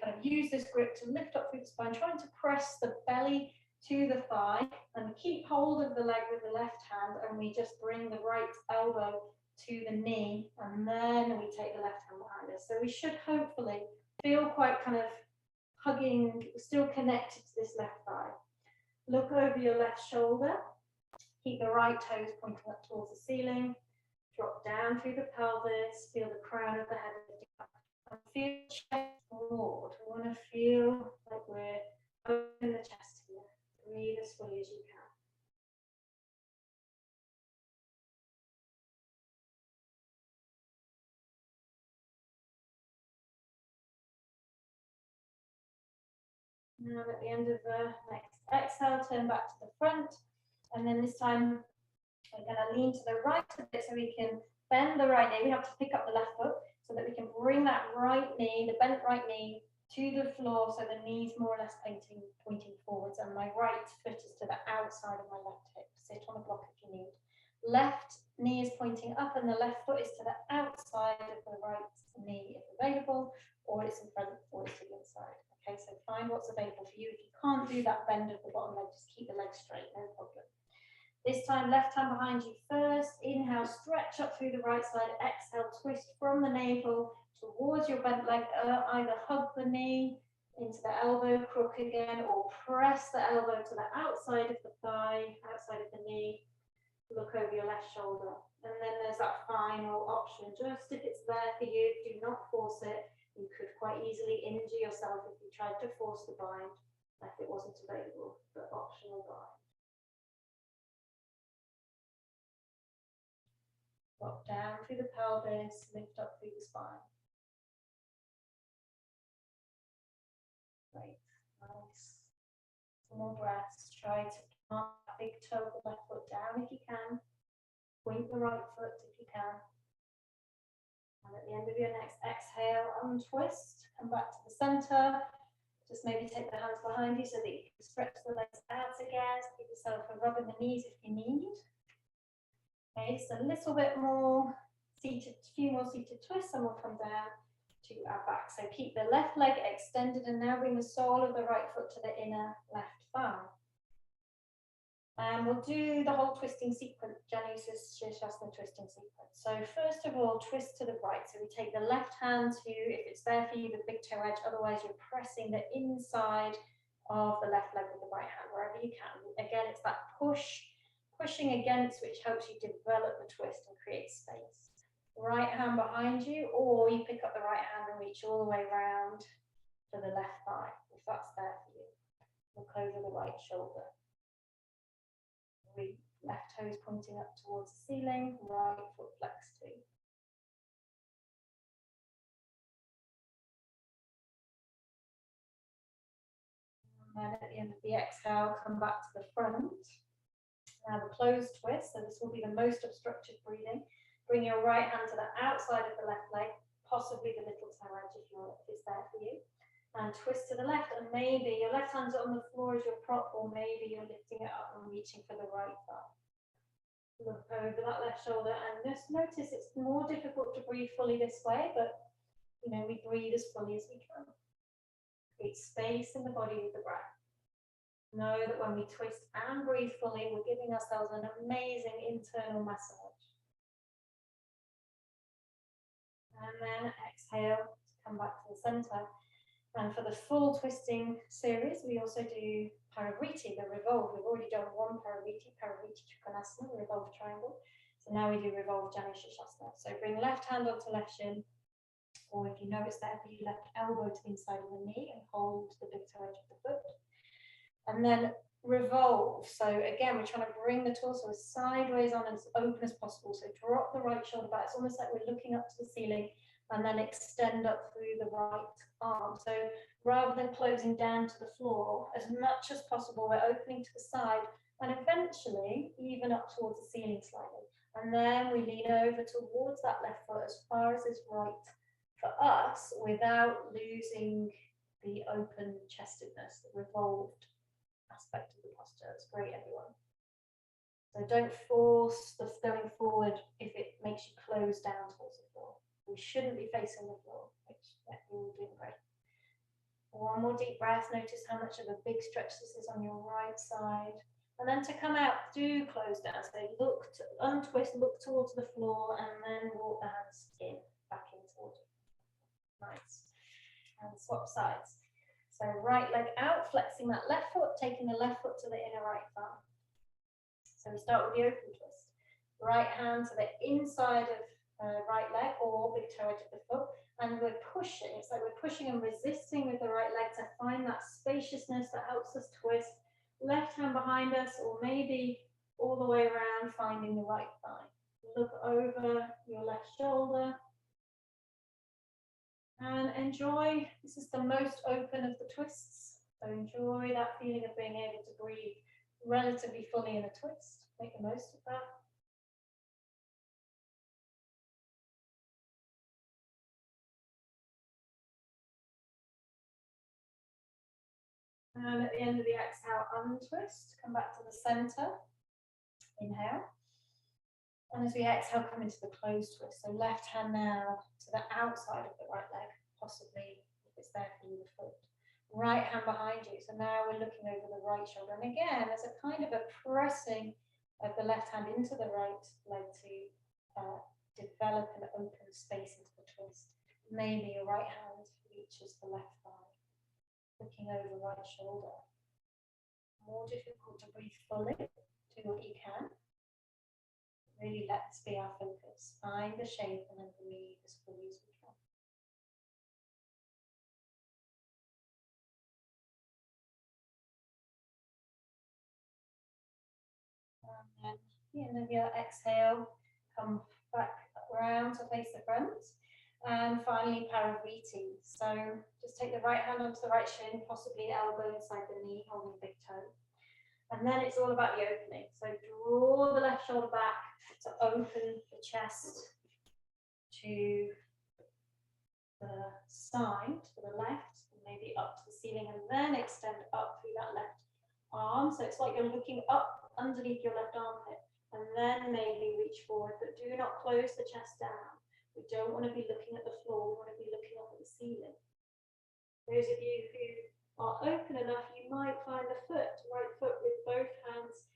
kind of use this grip to lift up through the spine, trying to press the belly to the thigh and keep hold of the leg with the left hand, and we just bring the right elbow to the knee, and then we take the left hand behind us. So we should hopefully feel quite kind of hugging, still connected to this left thigh. Look over your left shoulder, keep the right toes pointing up towards the ceiling, drop down through the pelvis, feel the crown of the head lifting up, and feel chest forward. We want to feel like we're opening the chest here. Breathe as fully as you can. Now at the end of the next exhale, turn back to the front, and then this time we're going to lean to the right a bit so we can bend the right knee. We have to pick up the left foot so that we can bring that right knee, the bent right knee, to the floor, so the knee's more or less pointing forwards, and my right foot is to the outside of my left hip. Sit on a block if you need. Left knee is pointing up and the left foot is to the outside of the right knee if available, or it's in front or it's to the inside. Okay, so find what's available for you. If you can't do that bend of the bottom leg, just keep the leg straight, no problem. This time, left hand behind you first. Inhale, stretch up through the right side. Exhale, twist from the navel towards your bent leg. Either hug the knee into the elbow crook again, or press the elbow to the outside of the thigh, outside of the knee. Look over your left shoulder. And then there's that final option. Just if it's there for you, do not force it. You could quite easily injure yourself if you tried to force the bind, if it wasn't available, but optional bind. Drop down through the pelvis, lift up through the spine. Great, nice. Some more breaths. Try to plant that big toe of the left foot down if you can. Point the right foot if you can. And at the end of your next exhale, untwist. Come back to the center. Just maybe take the hands behind you so that you can stretch the legs out again. Give yourself a rub in the knees if you need. Okay, just a little bit more seated, a few more seated twists, and we'll come down to our back. So keep the left leg extended and now bring the sole of the right foot to the inner left thigh. And we'll do the whole twisting sequence, Janu's Shirshasana twisting sequence. So first of all, twist to the right. So we take the left hand to, if it's there for you, the big toe edge, otherwise you're pressing the inside of the left leg with the right hand, wherever you can. Again, it's that pushing against, which helps you develop the twist and create space. Right hand behind you, or you pick up the right hand and reach all the way around to the left thigh, if that's there for you. Look over the right shoulder. Left toes pointing up towards the ceiling, right foot flexed too. And then at the end of the exhale, come back to the front. Now the closed twist, so this will be the most obstructive breathing. Bring your right hand to the outside of the left leg, possibly the little toe edge if it's there for you. And twist to the left, and maybe your left hand's on the floor as your prop, or maybe you're lifting it up and reaching for the right thigh. Look over that left shoulder and just notice it's more difficult to breathe fully this way, but you know, we breathe as fully as we can. Create space in the body with the breath. Know that when we twist and breathe fully, we're giving ourselves an amazing internal massage. And then exhale to come back to the center. And for the full twisting series, we also do Parivriti, the revolve. We've already done one Parivriti Trikonasana, the revolve triangle. So now we do revolve Janu Shirshasana. So bring left hand onto left shin, or if you know it's there for you, left elbow to the inside of the knee and hold the big toe edge of the foot. And then revolve. So again, we're trying to bring the torso as sideways on as open as possible. So drop the right shoulder back. It's almost like we're looking up to the ceiling, and then extend up through the right arm. So rather than closing down to the floor, as much as possible, we're opening to the side and eventually even up towards the ceiling slightly. And then we lean over towards that left foot as far as is right for us without losing the open chestedness, the revolved aspect of the posture. That's great, everyone. So don't force the going forward if it makes you close down towards the floor. We shouldn't be facing the floor, which you're all doing great. One more deep breath. Notice how much of a big stretch this is on your right side. And then to come out, do close down. So look to untwist, look towards the floor, and then walk the hands in, back in towards it. Nice. And swap sides. So right leg out, flexing that left foot, taking the left foot to the inner right thigh. So we start with the open twist. Right hand to the inside of right leg or big toe edge of the foot, and we're pushing. It's like we're pushing and resisting with the right leg to find that spaciousness that helps us twist. Left hand behind us, or maybe all the way around, finding the right thigh. Look over your left shoulder and enjoy. This is the most open of the twists, so enjoy that feeling of being able to breathe relatively fully in a twist. Make the most of that. And at the end of the exhale, untwist, come back to the center, inhale. And as we exhale, come into the closed twist. So left hand now to the outside of the right leg, possibly if it's there for you, the foot. Right hand behind you. So now we're looking over the right shoulder. And again, there's a kind of a pressing of the left hand into the right leg to develop an open space into the twist. Maybe your right hand reaches the left thigh. Looking over right shoulder. More difficult to breathe fully. Do what you can. Really let this be our focus. Find the shape and then breathe as fully as we can. And then at the end of your exhale, come back around to face the front. And finally, Parivriti. So just take the right hand onto the right shin, possibly elbow inside the knee, holding the big toe. And then it's all about the opening. So draw the left shoulder back to open the chest to the side, to the left, and maybe up to the ceiling, and then extend up through that left arm. So it's like you're looking up underneath your left armpit, and then maybe reach forward, but do not close the chest down. We don't want to be looking at the floor, we want to be looking up at the ceiling. Those of you who are open enough, you might find the right foot with both hands,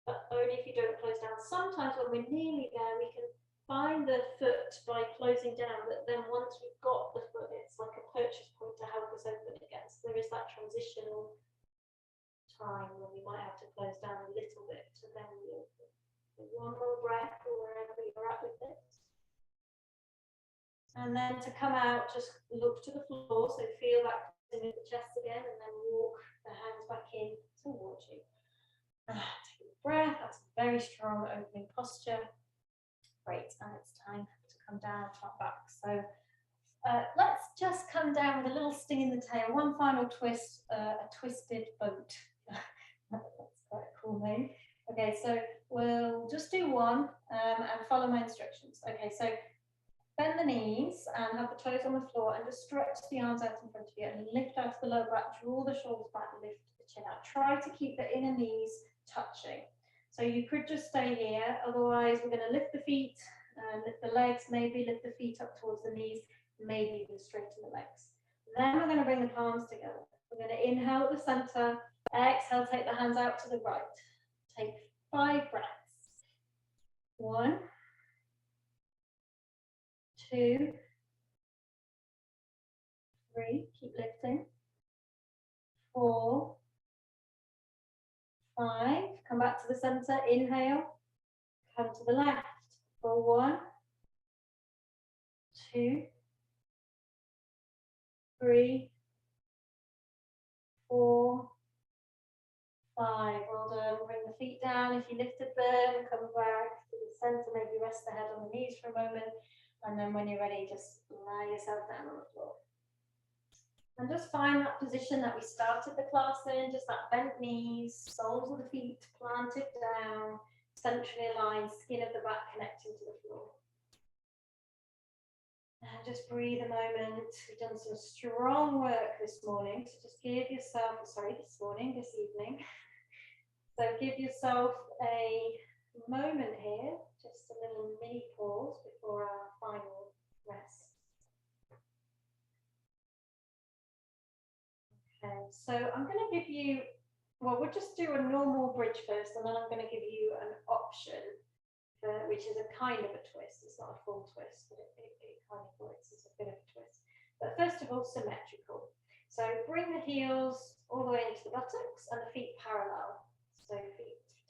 but only if you don't close down. Sometimes when we're nearly there, we can find the foot by closing down, but then once we've got the foot, it's like a purchase point to help us open again. So there is that transitional time when we might have to close down a little bit to then reopen. So one more breath or wherever you're at with it. And then to come out, just look to the floor, so feel that in the chest again, and then walk the hands back in towards you. Take a breath, that's a very strong opening posture. Great, and it's time to come down, flat back. So let's just come down with a little sting in the tail. One final twist, a twisted boat. That's quite a cool name. Okay, so we'll just do one and follow my instructions. Okay, so bend the knees and have the toes on the floor and just stretch the arms out in front of you and lift out the lower back, draw the shoulders back, lift the chin out. Try to keep the inner knees touching. So you could just stay here, otherwise we're going to lift the feet, lift the legs, maybe lift the feet up towards the knees, maybe even straighten the legs. Then we're going to bring the palms together. We're going to inhale at the center, exhale, take the hands out to the right. Take 5 breaths. 1, 2, 3, keep lifting. 4, 5, come back to the center, inhale, come to the left. For 1, 2, 3, 4, 5. Well done. Bring the feet down if you lifted them, come back to the center, maybe rest the head on the knees for a moment, and then when you're ready, just lie yourself down on the floor. And just find that position that we started the class in, just that bent knees, soles of the feet planted down, centrally aligned, skin of the back connecting to the floor. And just breathe a moment. We've done some strong work this morning, so just give yourself, this evening. So give yourself a moment here, just a little mini pause before our final rest. Okay, so I'm going to give you, well, we'll just do a normal bridge first, and then I'm going to give you an option, which is a kind of a twist. It's not a full twist, but it kind of works as a bit of a twist. But first of all, symmetrical. So bring the heels all the way into the buttocks and the feet parallel. So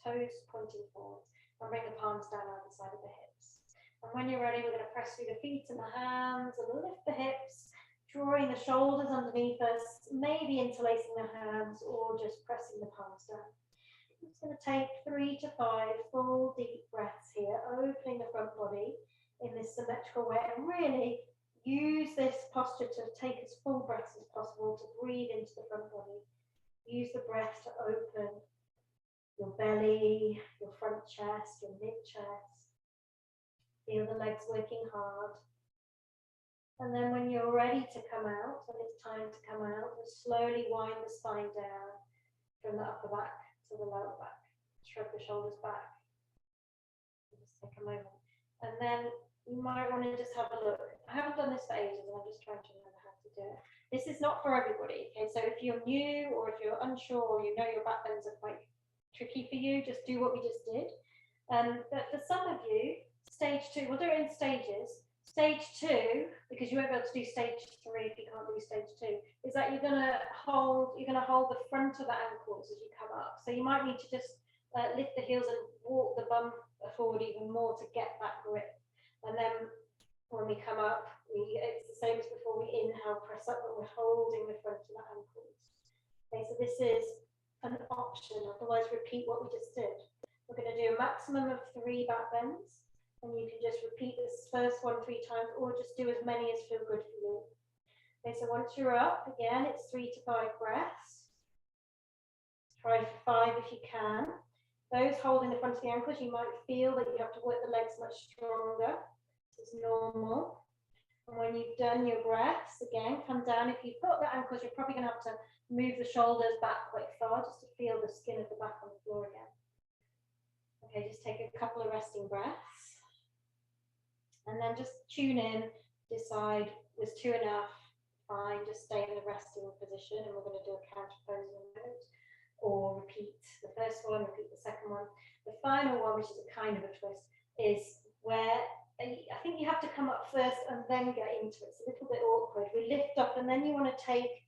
toes pointing forward. And bring the palms down either side of the hips. And when you're ready, we're going to press through the feet and the hands and lift the hips, drawing the shoulders underneath us, maybe interlacing the hands or just pressing the palms down. I'm just going to take 3 to 5 full deep breaths here, opening the front body in this symmetrical way, and really use this posture to take as full breaths as possible to breathe into the front body. Use the breath to open your belly, your front chest, your mid chest. Feel the legs working hard. And then when you're ready to come out, and it's time to come out, just slowly wind the spine down from the upper back to the lower back. Shrug the shoulders back. Just take a moment. And then you might want to just have a look. I haven't done this for ages, and I'm just trying to remember how to do it. This is not for everybody. Okay, so if you're new or if you're unsure or you know your back bends are quite tricky for you, just do what we just did. But for some of you, stage 2, we'll do it in stages. Stage 2, because you won't be able to do stage 3 if you can't do stage 2, is that you're gonna hold the front of the ankles as you come up. So you might need to just lift the heels and walk the bum forward even more to get that grip. And then when we come up, it's the same as before. We inhale, press up, but we're holding the front of the ankles. Okay, so this is an option. Otherwise, repeat what we just did. We're going to do a maximum of 3 back bends. And you can just repeat this first one 3 times, or just do as many as feel good for you. Okay, so once you're up, again, it's 3 to 5 breaths. Try for 5 if you can. Those holding the front of the ankles, you might feel that you have to work the legs much stronger. This is normal. And when you've done your breaths, again, come down. If you've got the ankles, you're probably going to have to move the shoulders back quite far just to feel the skin of the back on the floor again. Okay, just take a couple of resting breaths. And then just tune in, decide, was 2 enough? Fine, just stay in the resting position, and we're going to do a counter pose in a minute, or repeat the first one, repeat the second one. The final one, which is a kind of a twist, is where I think you have to come up first and then get into it. It's a little bit awkward. We lift up, and then you want to take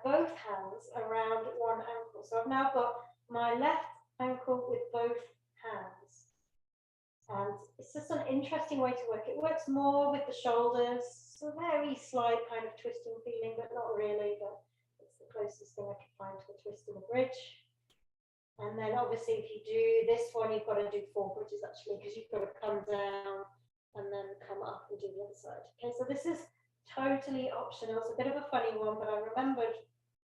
both hands around one ankle. So I've now got my left ankle with both hands. And it's just an interesting way to work. It works more with the shoulders. It's a very slight kind of twisting feeling, but not really. But it's the closest thing I could find to a twist in a bridge. And then obviously if you do this one, you've got to do 4 bridges actually, because you've got to come down and then come up and do the other side. Okay, so this is totally optional. It's a bit of a funny one, but I remembered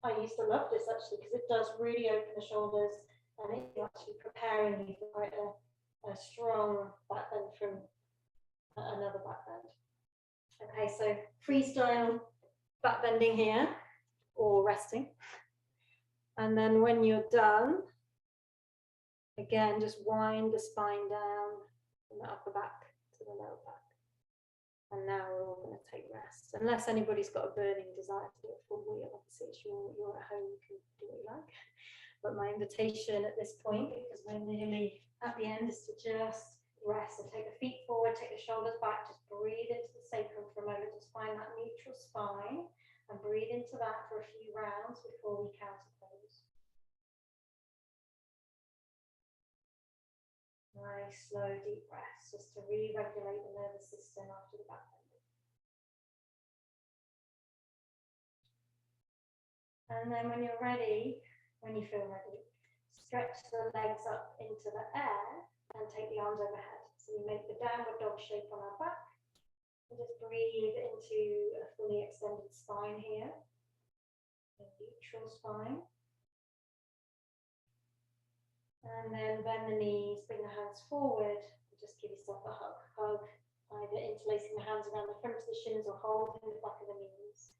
I used to love this actually, because it does really open the shoulders, and it's actually preparing you for quite a strong back bend from another back bend. Okay, so freestyle back bending here, or resting. And then when you're done, again, just wind the spine down from the upper back to the lower back. And now we're all going to take rest. Unless anybody's got a burning desire to do it full wheel, obviously you're at home, you can do what you like. But my invitation at this point, because we're nearly at the end, is to just rest and take the feet forward, take the shoulders back, just breathe into the sacrum for a moment, just find that neutral spine and breathe into that for a few rounds before we counter pose. Nice, slow, deep breaths, just to re-regulate the nervous system after the back bend. And then when you're ready, when you feel ready, stretch the legs up into the air and take the arms overhead. So we make the downward dog shape on our back. And just breathe into a fully extended spine here, a neutral spine. And then bend the knees, bring the hands forward, and just give yourself a hug. Hug, either interlacing the hands around the front of the shins or holding the back of the knees.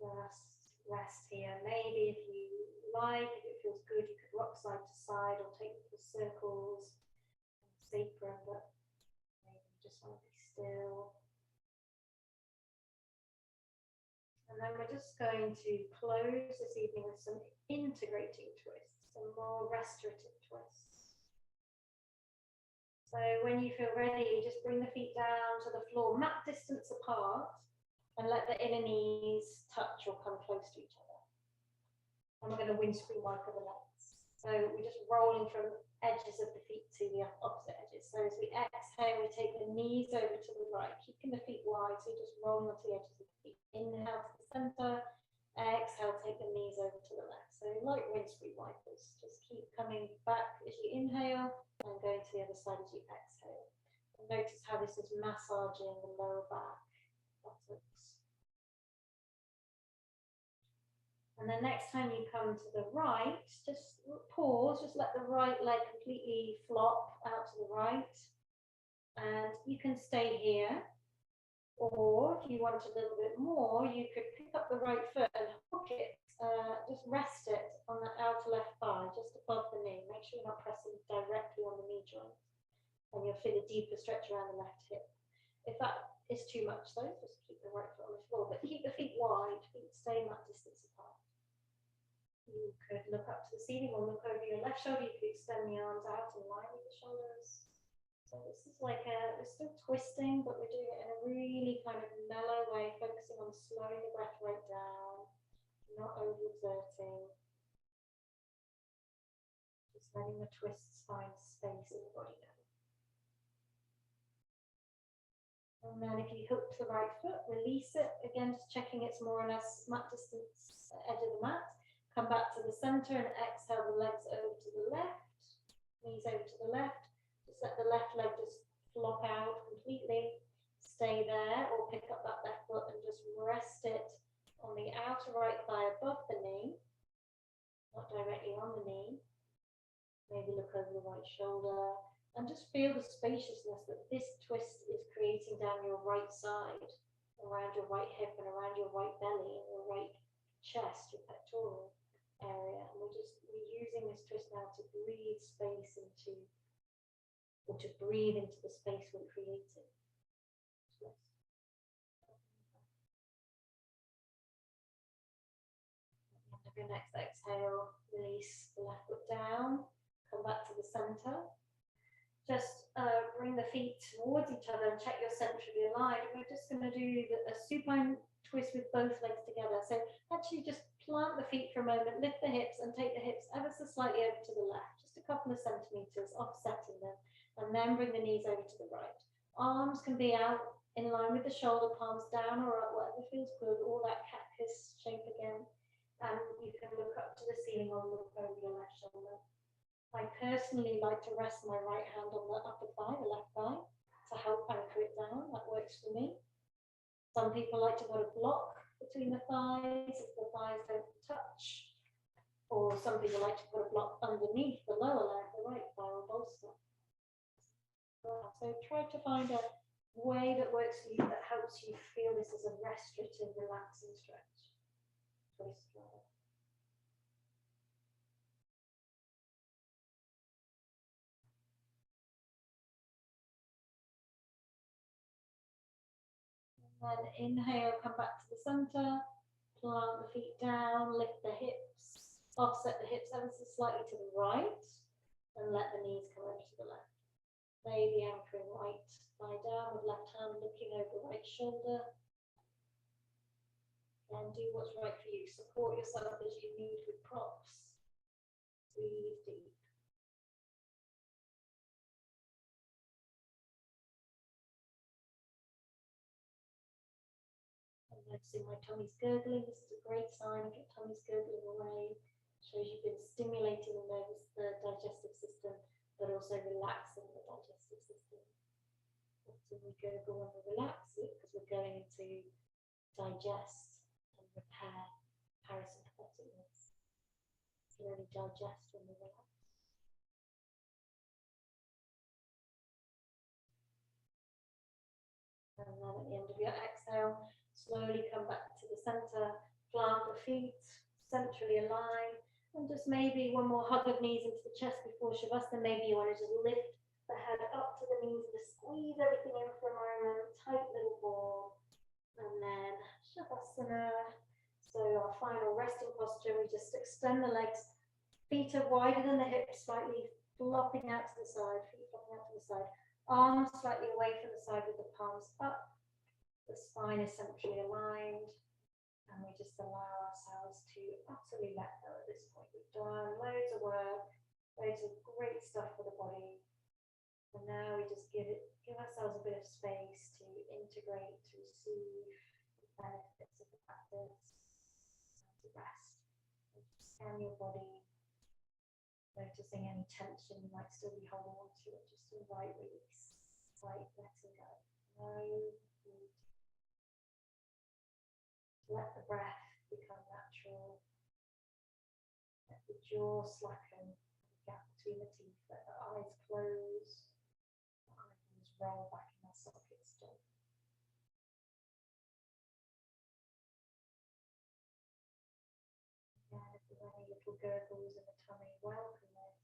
Rest here. Maybe if you like, if it feels good, you could rock side to side or take little circles and sacrum, but maybe you just want to be still. And then we're just going to close this evening with some integrating twists, some more restorative twists. So when you feel ready, just bring the feet down to the floor, mat distance apart, and let the inner knees touch or come close to each other. And we're going to windscreen wipe the legs. So we're just rolling from edges of the feet to the opposite edges. So as we exhale, we take the knees over to the right, keeping the feet wide, so you're just rolling onto the edges of the feet. Inhale to the center, exhale, take the knees over to the left. So like windscreen wipers, just keep coming back as you inhale and going to the other side as you exhale. And notice how this is massaging the lower back, buttocks. And then next time you come to the right, just pause, just let the right leg completely flop out to the right. And you can stay here. Or if you want a little bit more, you could pick up the right foot and hook it, just rest it on the outer left thigh, just above the knee. Make sure you're not pressing directly on the knee joint. And you'll feel a deeper stretch around the left hip. If that is too much though, just keep the right foot on the floor, but keep the feet wide, feet stay that distance apart. You could look up to the ceiling or look over your left shoulder. You could extend the arms out in line with the shoulders. So this is like we're still twisting, but we're doing it in a really kind of mellow way, focusing on slowing the breath rate down, not overexerting. Just letting the twists find space in the body now. And then if you hook the right foot, release it. Again, just checking it's more or less mat distance edge of the mat. Come back to the center and exhale the legs over to the left, knees over to the left. Just let the left leg just flop out completely. Stay there or pick up that left foot and just rest it on the outer right thigh above the knee, not directly on the knee. Maybe look over the right shoulder and just feel the spaciousness that this twist is creating down your right side, around your right hip and around your right belly and your right chest, your pectoral area. And we're using this twist now to breathe space into, or to breathe into the space we're creating. twist. At the end of your next exhale, release the left foot down, come back to the center. Just bring the feet towards each other and check you're centrally aligned. We're just going to do a supine twist with both legs together. So actually just plant the feet for a moment, lift the hips and take the hips ever so slightly over to the left, just a couple of centimeters, offsetting them, and then bring the knees over to the right. Arms can be out in line with the shoulder, palms down or up, whatever feels good, or that cactus shape again. And you can look up to the ceiling or look over your left shoulder. I personally like to rest my right hand on the upper thigh, the left thigh, to help anchor it down. That works for me. Some people like to put a block between the thighs if the thighs don't touch. Or some people like to put a block underneath the lower leg, the right thigh or bolster. So try to find a way that works for you, that helps you feel this as a restorative, relaxing stretch. Twist rather. Then inhale, come back to the center, plant the feet down, lift the hips, offset the hips ever so slightly to the right, and let the knees come over to the left. Maybe anchoring right thigh down with left hand looking over right shoulder. And do what's right for you. Support yourself as you need with props. Breathe deep. Noticing my tummy's gurgling. This is a great sign. Get tummy's gurgling away. Shows you've been stimulating the digestive system, but also relaxing the digestive system. Often we gurgle when we relax it because we're going to digest and repair parasympathetic nerves. Really digest when we relax. And then at the end of your exhale, slowly come back to the center, plant the feet, centrally align, and just maybe one more hug of knees into the chest before Shavasana. Maybe you want to just lift the head up to the knees and just squeeze everything in for a moment, tight little ball, and then Shavasana. So our final resting posture, we just extend the legs, feet are wider than the hips, slightly flopping out to the side, feet flopping out to the side, arms slightly away from the side with the palms up. The spine is centrally aligned, and we just allow ourselves to utterly let go at this point. We've done loads of work, loads of great stuff for the body, and now we just give ourselves a bit of space to integrate, to receive the benefits of the practice, and to rest. And scan your body, noticing any tension you might still be holding on to, just a light release, light letting go. No need. Let the breath become natural. Let the jaw slacken, the gap between the teeth. Let the eyes close. The eyelids roll back in their sockets still. Again, if there's any little gurgles in the tummy, welcome this.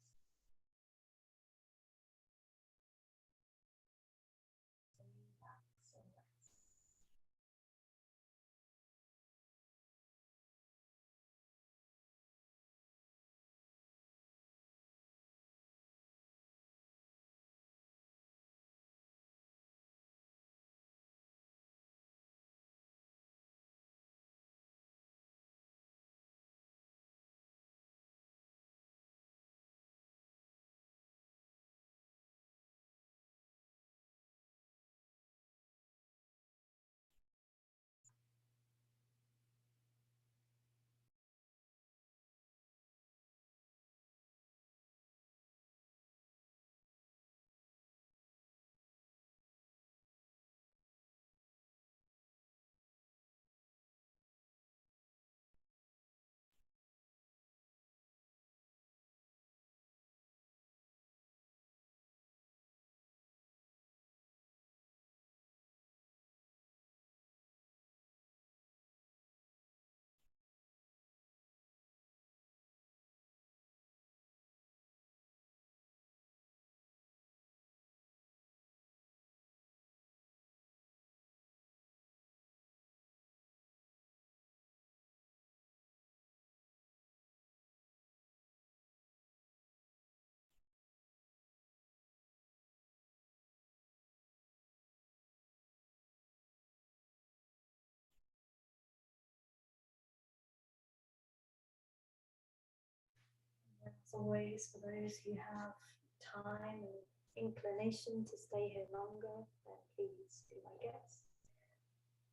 As always, for those who have time and inclination to stay here longer, then please be my guest.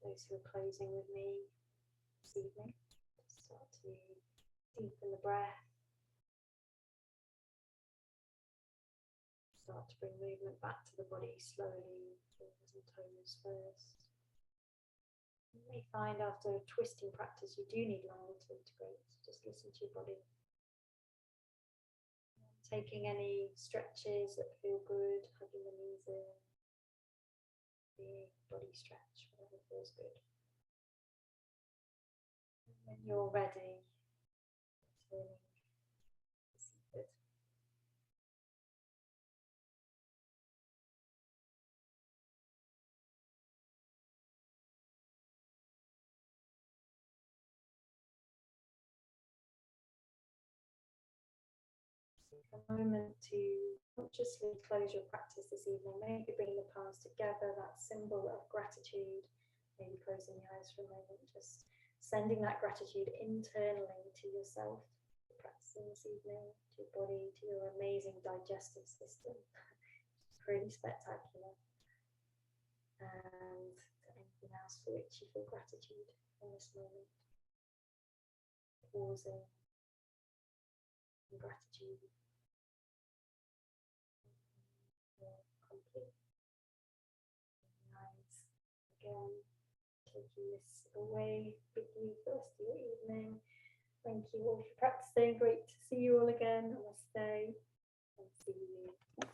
Those who are closing with me this evening, start to deepen the breath, start to bring movement back to the body slowly, fingers and toes first. You may find after a twisting practice you do need longer to integrate. Just listen to your body. Taking any stretches that feel good, hugging the knees in, big body stretch, whatever feels good. And when you're ready, turning seated. Take a moment to consciously close your practice this evening. Maybe bring the palms together, that symbol of gratitude. Maybe closing your eyes for a moment, just sending that gratitude internally to yourself, to practicing this evening, to your body, to your amazing digestive system. It's pretty spectacular. And to anything else for which you feel gratitude in this moment. Pausing in gratitude. Complete. Nice. Again, taking this away with you for the rest of your evening. Thank you all for practicing. Great to see you all again. Namaste. And see you